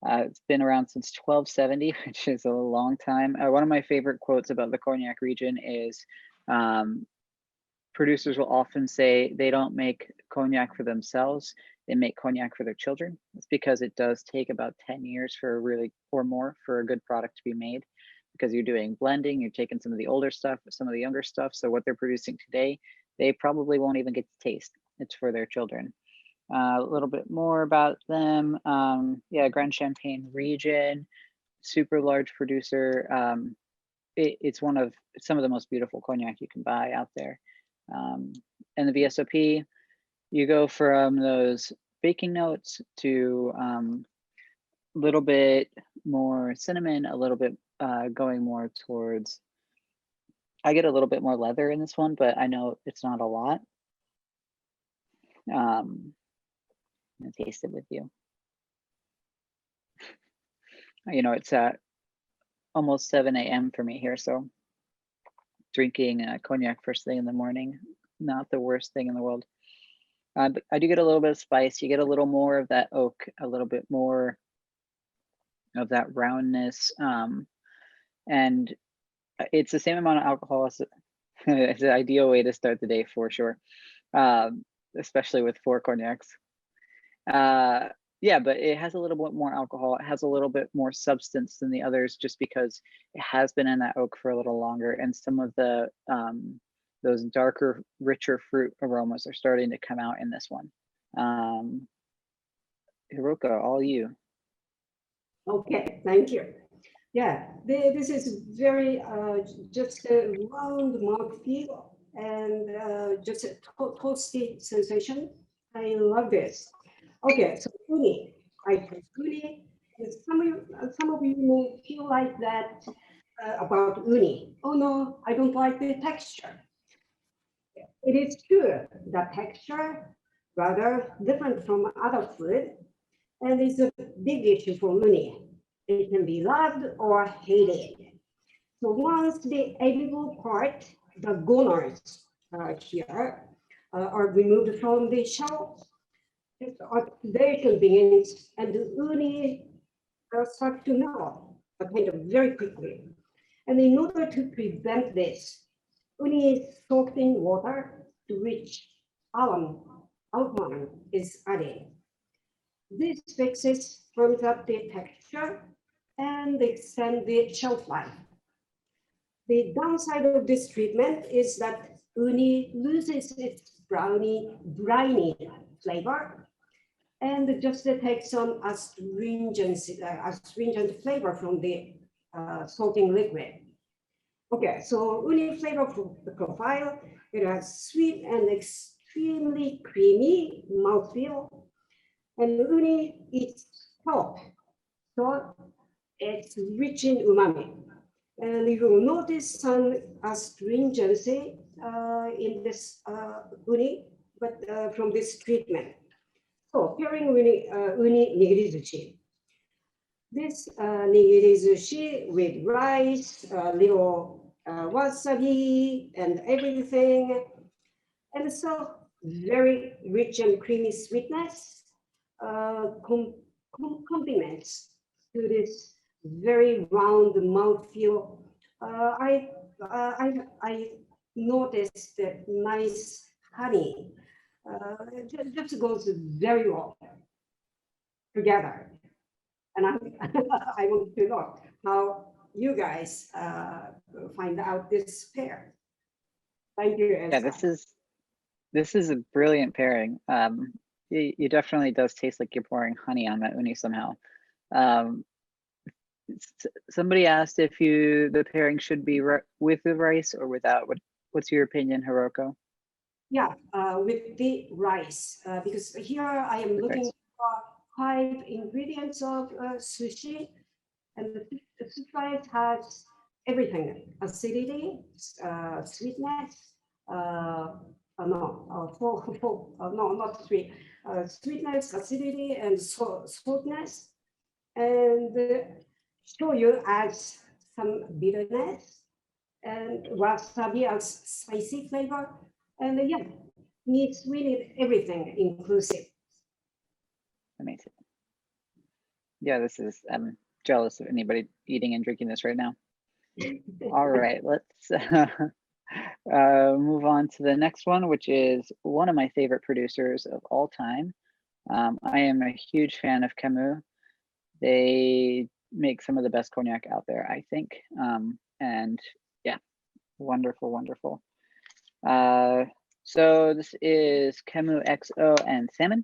It's been around since 1270, which is a long time. One of my favorite quotes about the Cognac region is producers will often say they don't make cognac for themselves, they make cognac for their children. It's because it does take about 10 years for or more for a good product to be made, because you're doing blending, you're taking some of the older stuff, some of the younger stuff. So what they're producing today, they probably won't even get to taste. It's for their children. A little bit more about them. Yeah, Grand Champagne region, super large producer. It's one of some of the most beautiful cognac you can buy out there. And the VSOP, you go from those baking notes to a little bit more cinnamon, a little bit going more towards, I get a little bit more leather in this one, but I know it's not a lot. I'm gonna taste it with you. You know, it's almost 7 a.m. for me here, so drinking cognac first thing in the morning, not the worst thing in the world. But I do get a little bit of spice. You get a little more of that oak, a little bit more of that roundness, and it's the same amount of alcohol. As it's an ideal way to start the day for sure, especially with 4 cognacs. Yeah, but it has a little bit more alcohol. It has a little bit more substance than the others, just because it has been in that oak for a little longer, and some of the those darker, richer fruit aromas are starting to come out in this one. Hiroko, all you. Okay, thank you. Yeah, this is very just a round mouthfeel and just a toasty sensation. I love this. Okay, so uni, I take uni. Some of you may feel like that about uni. Oh no, I don't like the texture. It is true, the texture rather different from other food, and it's a big issue for uni. It can be loved or hated. So once the edible part, the goners here, are removed from the shell, oxidation begins, and the uni start to melt kind of very quickly. And in order to prevent this, uni is soaked in water to which alum is added. This fixes firms up the texture and extend the shelf life. The downside of this treatment is that uni loses its briny flavor and just takes some astringent flavor from the salting liquid. Okay, so uni flavor profile, it has sweet and extremely creamy mouthfeel, and uni is pulp, so it's rich in umami. And you will notice some astringency in this uni, but from this treatment. So pairing uni nigiri sushi. This nigiri sushi with rice, little wasabi and everything. And so very rich and creamy sweetness complements to this very round mouthfeel. I noticed that nice honey. It just goes very well together. And I want to know how you guys find out this pair. Thank you, Ezra. Yeah, this is a brilliant pairing. It definitely does taste like you're pouring honey on that uni somehow. Somebody asked if the pairing should be with the rice or without. What's your opinion, Hiroko? Yeah, with the rice, because here I am looking for 5 ingredients of sushi, and the sushi rice has everything: acidity, sweetness, not three, sweetness, acidity, and saltness, and shoyu adds some bitterness, and wasabi adds spicy flavor. And yeah, we need everything inclusive. Amazing. Yeah, I'm jealous of anybody eating and drinking this right now. All right, let's move on to the next one, which is one of my favorite producers of all time. I am a huge fan of Camus. They make some of the best cognac out there, I think. And yeah, wonderful, wonderful. So this is Camus XO and Salmon.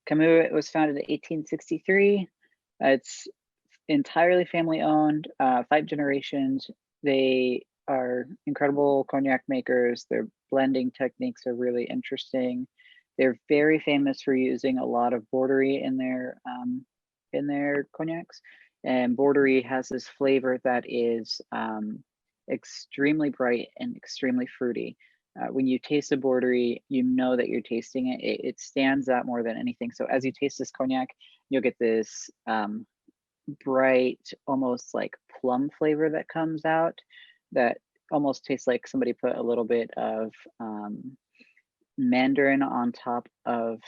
Camus was founded in 1863. It's entirely family owned, 5 generations. They are incredible cognac makers. Their blending techniques are really interesting. They're very famous for using a lot of Borderie in their cognacs. And Borderie has this flavor that is extremely bright and extremely fruity. When you taste a Borderie, you know that you're tasting it. It stands out more than anything. So as you taste this cognac, you'll get this bright, almost like plum flavor that comes out that almost tastes like somebody put a little bit of mandarin on top of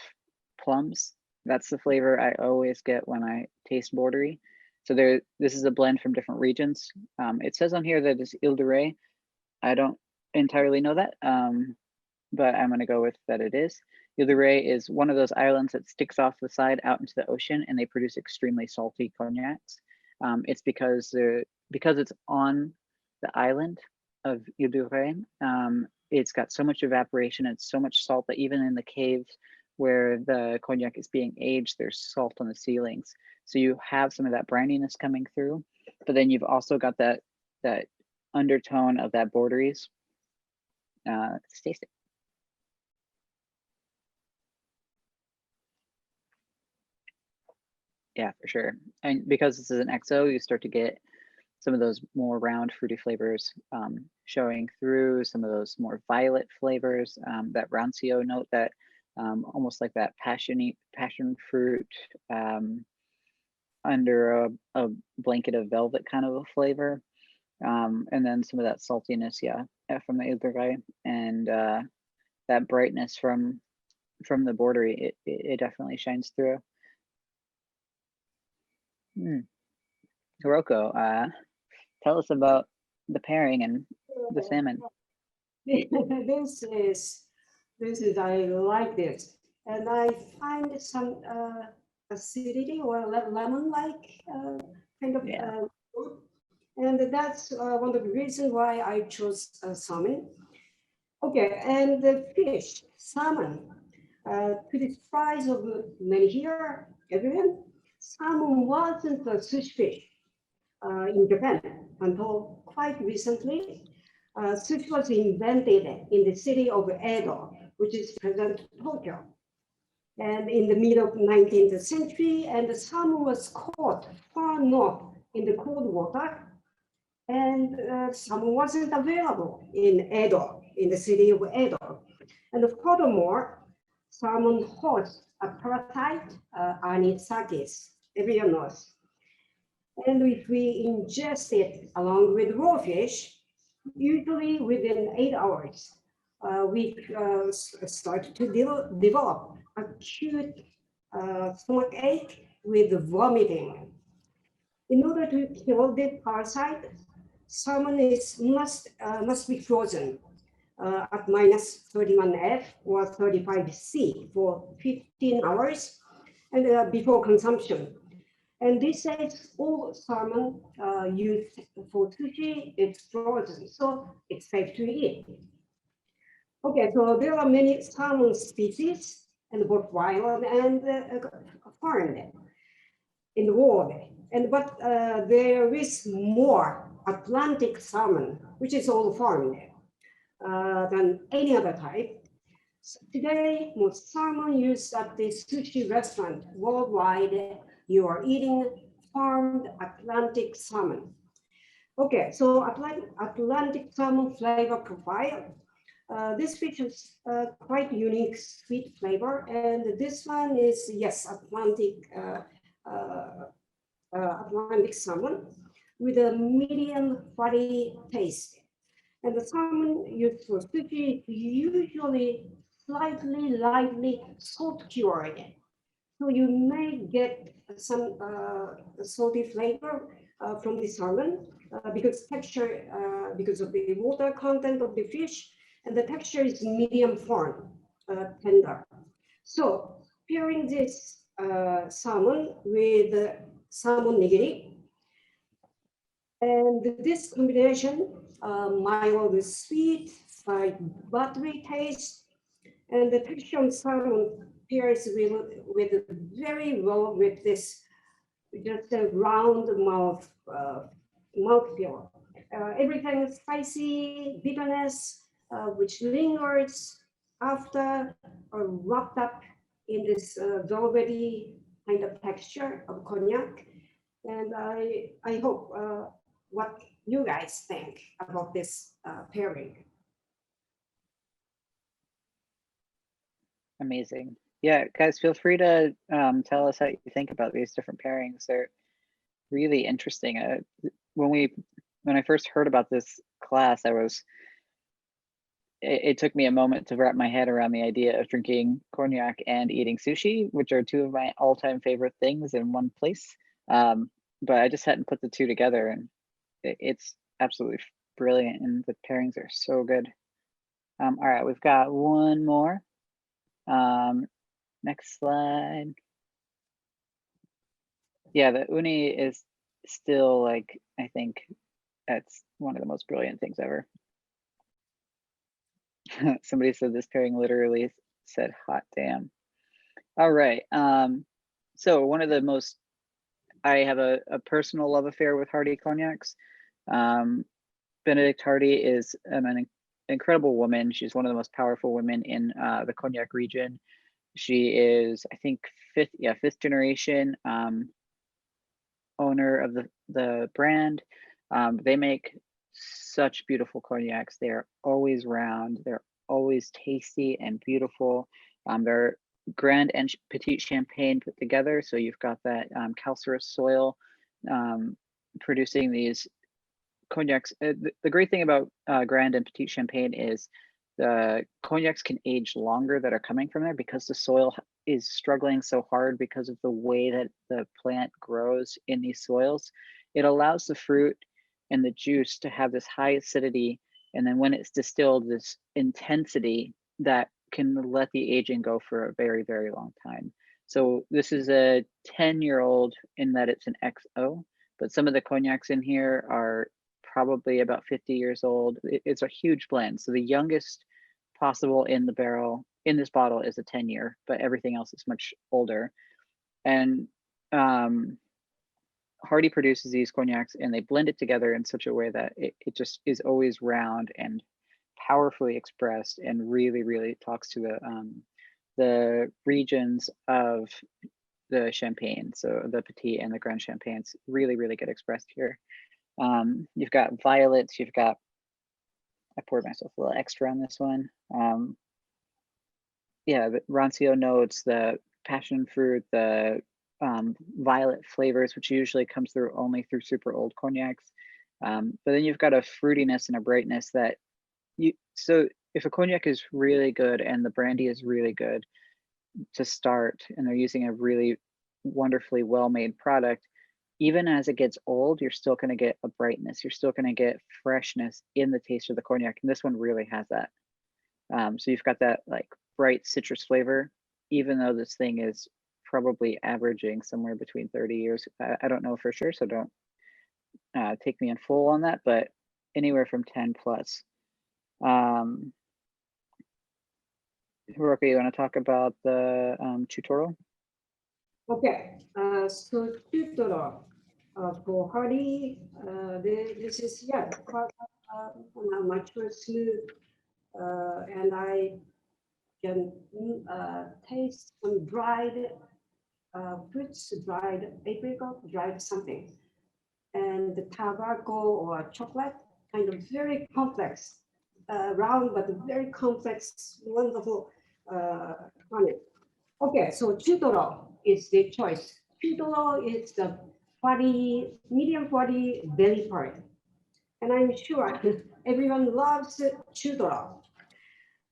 plums. That's the flavor I always get when I taste Borderie. So this is a blend from different regions. It says on here that it's Ile de Ré. I don't entirely know that, but I'm going to go with that it is. Ile de Ré is one of those islands that sticks off the side out into the ocean, and they produce extremely salty cognacs. It's because it's on the island of Ile de Ré. It's got so much evaporation and so much salt that even in the caves where the cognac is being aged, there's salt on the ceilings. So you have some of that brininess coming through, but then you've also got that undertone of that Borderies. Let's taste it. Yeah, for sure. And because this is an XO, you start to get some of those more round fruity flavors showing through, some of those more violet flavors, that rancio note, that almost like that passion fruit under a blanket of velvet kind of a flavor. And then some of that saltiness, from the Ile de Ré, and that brightness from the Borderie, it definitely shines through. Hiroko, tell us about the pairing and the salmon. This is I like this, and I find some acidity or lemon-like kind of. Yeah. And that's one of the reasons why I chose salmon. Okay, and the fish, salmon, to the surprise of many here, everyone, salmon wasn't a sushi fish in Japan until quite recently. Sushi was invented in the city of Edo, which is present Tokyo. And in the middle of 19th century, and the salmon was caught far north in the cold water, and salmon wasn't available in Edo, in the city of Edo. And furthermore, salmon hosts a parasite, anisakis, everyone knows. And if we ingest it along with raw fish, usually within 8 hours, we start to develop acute stomach ache with vomiting. In order to kill the parasite, salmon must be frozen at minus 31F or 35C for 15 hours and before consumption. And this says all salmon used for sushi, it's frozen, so it's safe to eat. Okay, so there are many salmon species, and both wild and farmed in the world. But there is more Atlantic salmon, which is all farmed, than any other type. So today, most salmon used at the sushi restaurant worldwide, you are eating farmed Atlantic salmon. Okay, so Atlantic salmon flavor profile. This features quite unique sweet flavor, and this one is, yes, Atlantic salmon with a medium fatty taste. And the salmon used for sushi is usually slightly lightly salt cured. So you may get some salty flavor from the salmon because of the water content of the fish, and the texture is medium firm, tender. So pairing this salmon with salmon nigiri, and this combination, mild sweet, slight buttery taste, and the texture of salmon pairs with very well with this just a round mouthfeel. Everything is spicy, bitterness, which lingers after or wrapped up in this velvety kind of texture of cognac. And I hope what you guys think about this pairing. Amazing. Yeah, guys, feel free to tell us how you think about these different pairings. They're really interesting. When I first heard about this class, it took me a moment to wrap my head around the idea of drinking cognac and eating sushi, which are two of my all-time favorite things in one place. But I just hadn't put the two together, and it's absolutely brilliant, and the pairings are so good. All right, we've got one more. Next slide. Yeah, the uni is still, like, I think that's one of the most brilliant things ever. Somebody said this pairing literally said hot damn. All right. So one of the most, I have a personal love affair with Hardy cognacs. Benedict Hardy is an incredible woman. She's one of the most powerful women in the cognac region. She is, I think, fifth generation owner of the brand. They make such beautiful cognacs. They're always round. They're always tasty and beautiful. They're Grand and Petite Champagne put together. So you've got that calcareous soil producing these cognacs. The great thing about Grand and Petite Champagne is the cognacs can age longer that are coming from there because the soil is struggling so hard because of the way that the plant grows in these soils. It allows the fruit and the juice to have this high acidity, and then when it's distilled, this intensity that can let the aging go for a very, very long time. So this is a 10-year-old in that it's an XO, but some of the cognacs in here are probably about 50 years old. It's a huge blend. So the youngest possible in the barrel, in this bottle, is a 10-year, but everything else is much older. And Hardy produces these cognacs and they blend it together in such a way that it just is always round and powerfully expressed, and really, really talks to the regions of the Champagne. So the Petit and the Grand Champagnes really, really get expressed here. You've got violets, you've got, I poured myself a little extra on this one. Yeah, the Rancio notes, the passion fruit, the violet flavors, which usually comes through only through super old cognacs. But then you've got a fruitiness and a brightness that so if a cognac is really good and the brandy is really good to start, and they're using a really wonderfully well-made product, even as it gets old, you're still going to get a brightness. You're still going to get freshness in the taste of the cognac. And this one really has that. So you've got that like bright citrus flavor, even though this thing is probably averaging somewhere between 30 years. I don't know for sure, so don't take me in full on that, but anywhere from 10 plus. Hiroko, you want to talk about the Chutoro? Okay, so Chutoro for Hardy, this is quite mature smooth, and I can taste some dried fruits, dried apricot, dried something, and the tobacco or chocolate, kind of very complex, round but very complex, wonderful honey. Okay, so Chutoro is the choice. Chutoro is the medium body belly part. And I'm sure everyone loves Chutoro.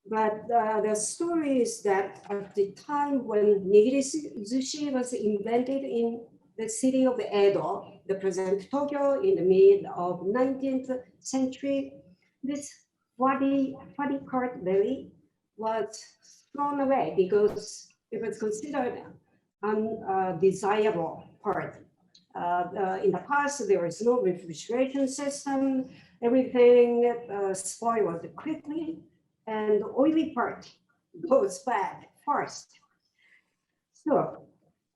But the story is that at the time when nigiri sushi was invented in the city of Edo, the present Tokyo, in the mid of 19th century, this fatty part belly was thrown away because it was considered undesirable part. In the past, there was no refrigeration system. Everything spoiled quickly, and the oily part goes bad first. So,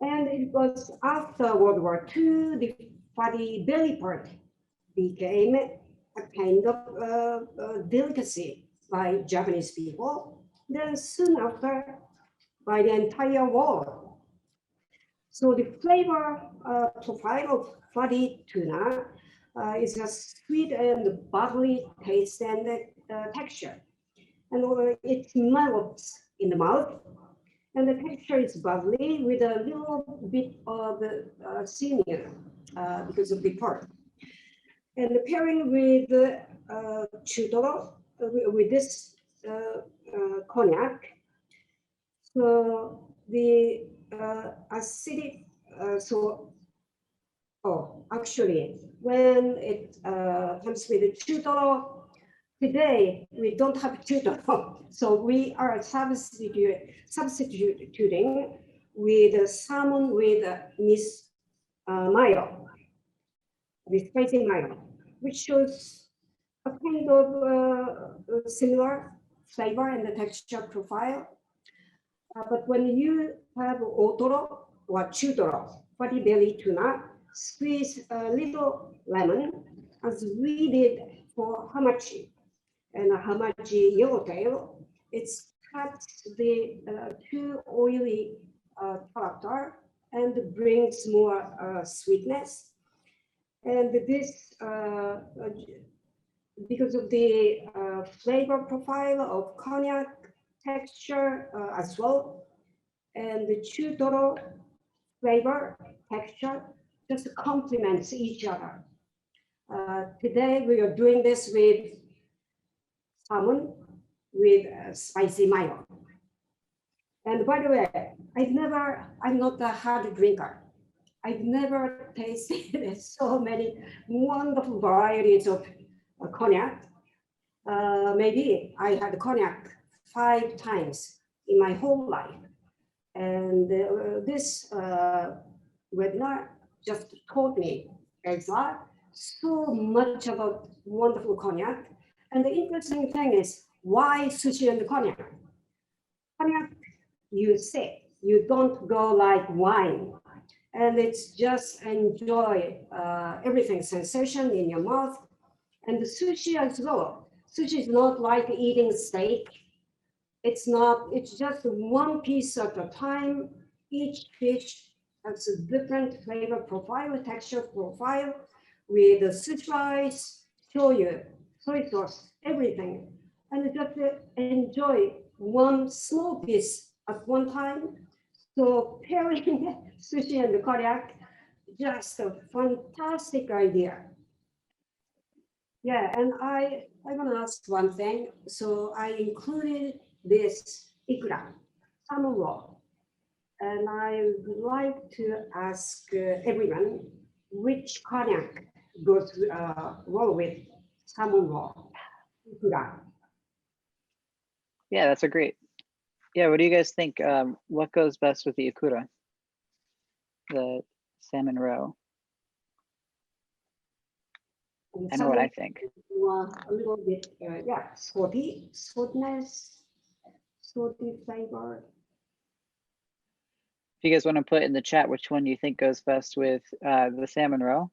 and it was after World War II, the fatty belly part became a kind of delicacy by Japanese people. Then soon after, by the entire world. So the flavor profile of fatty tuna is a sweet and bubbly taste and texture. And it melts in the mouth. And the texture is bubbly with a little bit of senior because of the part. And the pairing with Chutoro, with this cognac, so the acidic, actually, when it comes with the Chutoro, today we don't have Chutoro, so we are substituting with salmon with mayo, with spicy mayo, which shows a kind of similar flavor and the texture profile. But when you have otoro or Chutoro, fatty belly tuna, squeeze a little lemon, as we did for hamachi. And hamachi yellowtail, it's cut the too oily character and brings more sweetness. And this, because of the flavor profile of cognac texture as well, and the Chutoro flavor texture just complements each other. Today we are doing this with salmon with spicy mayo. And by the way, I'm not a hard drinker. I've never tasted so many wonderful varieties of cognac. Maybe I had cognac 5 times in my whole life. And this webinar just taught me Ezra so much about wonderful cognac. And the interesting thing is why sushi and cognac? Cognac, you say, you don't go like wine. And it's just enjoy everything, sensation in your mouth. And the sushi as well. Sushi is not like eating steak. It's not, it's just one piece at a time. Each fish has a different flavor profile, texture profile with the sushi rice, shoyu, soy sauce, everything. And just enjoy one small piece at one time. So pairing sushi and cognac, just a fantastic idea. Yeah, and I want to ask one thing. So I included this ikura, salmon roll, and I would like to ask everyone which cognac goes well with salmon roll, ikura. Yeah, that's a great. Yeah, what do you guys think? What goes best with the ikura? The salmon roe. And I know what I salmon think. a little bit, yeah, saltiness, salty flavor. If you guys want to put in the chat which one you think goes best with the salmon roe.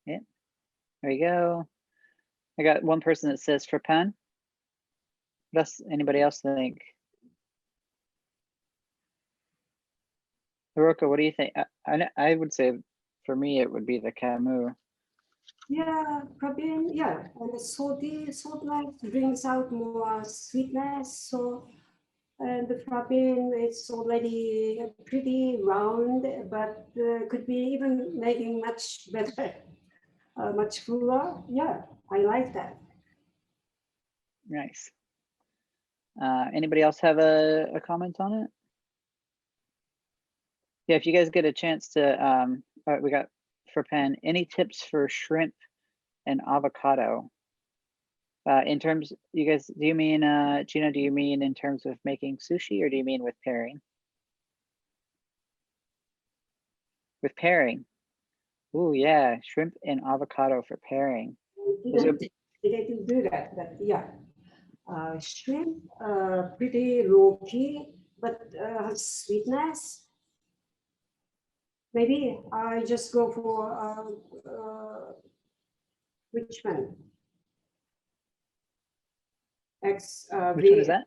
Yeah, there you go. I got one person that says Frapan. Does anybody else think? Hiroko, what do you think? I would say for me it would be the Camus. Yeah, probably, yeah. And the saltness brings out more sweetness. So, and the frappin it's already pretty round, but could be even making much better, much fuller. Yeah, I like that. Nice. Anybody else have a comment on it? Yeah, if you guys get a chance to, all right, we got for Pen, any tips for shrimp and avocado? In terms, you guys, do you mean, Gina, do you mean in terms of making sushi or do you mean with pairing? With pairing. Ooh, yeah, shrimp and avocado for pairing. Didn't do that, but yeah. Shrimp, pretty low key, but has sweetness. Maybe I just go for which one? Which one is that?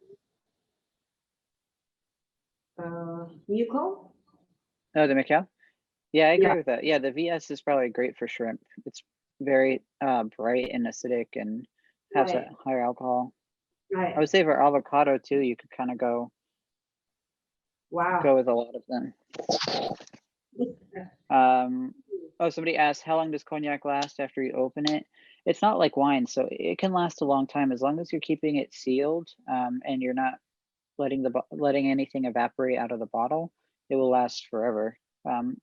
Muco. Oh, the Macau? Yeah, I agree Yeah. with that. Yeah, the VS is probably great for shrimp. It's very bright and acidic and has a higher alcohol. Right. I would say for avocado too, you could kind of go with a lot of them. Oh, somebody asked, how long does cognac last after you open it? It's not like wine, so it can last a long time as long as you're keeping it sealed and you're not letting anything evaporate out of the bottle. It will last forever.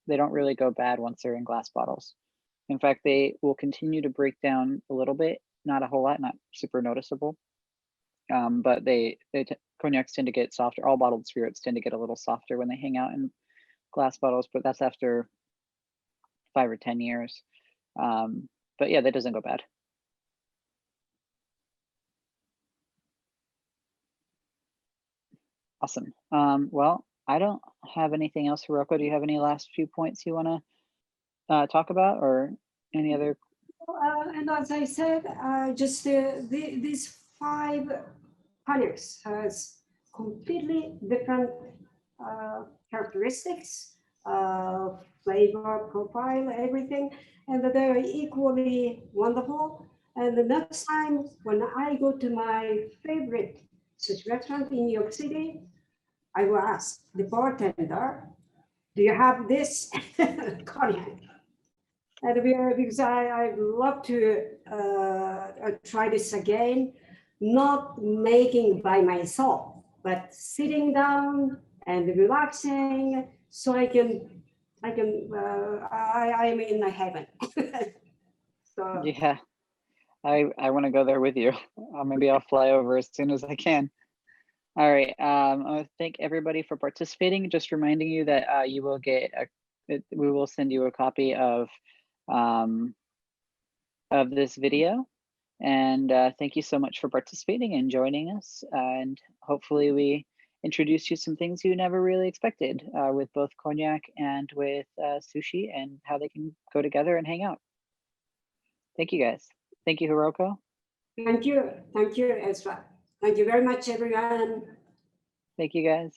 They don't really go bad once they're in glass bottles. In fact, they will continue to break down a little bit, not a whole lot, not super noticeable. But cognacs tend to get softer. All bottled spirits tend to get a little softer when they hang out in glass bottles, but that's after 5 or 10 years. But yeah, that doesn't go bad. Awesome. Well, I don't have anything else. Hiroko, do you have any last few points you want to talk about or any other? And as I said, just these 5 cognacs has completely different characteristics, flavor profile, everything, and they're equally wonderful. And the next time when I go to my favorite sushi restaurant in New York City, I will ask the bartender, do you have this cognac? And because I'd love to try this again, not making by myself, but sitting down and relaxing, so I'm in heaven. So Yeah, I want to go there with you. Maybe I'll fly over as soon as I can. All right. I want to thank everybody for participating. Just reminding you that you will get we will send you a copy of this video. And thank you so much for participating and joining us. And hopefully we introduced you some things you never really expected with both cognac and with sushi and how they can go together and hang out. Thank you guys. Thank you, Hiroko. Thank you, Ezra. Thank you very much, everyone. Thank you guys.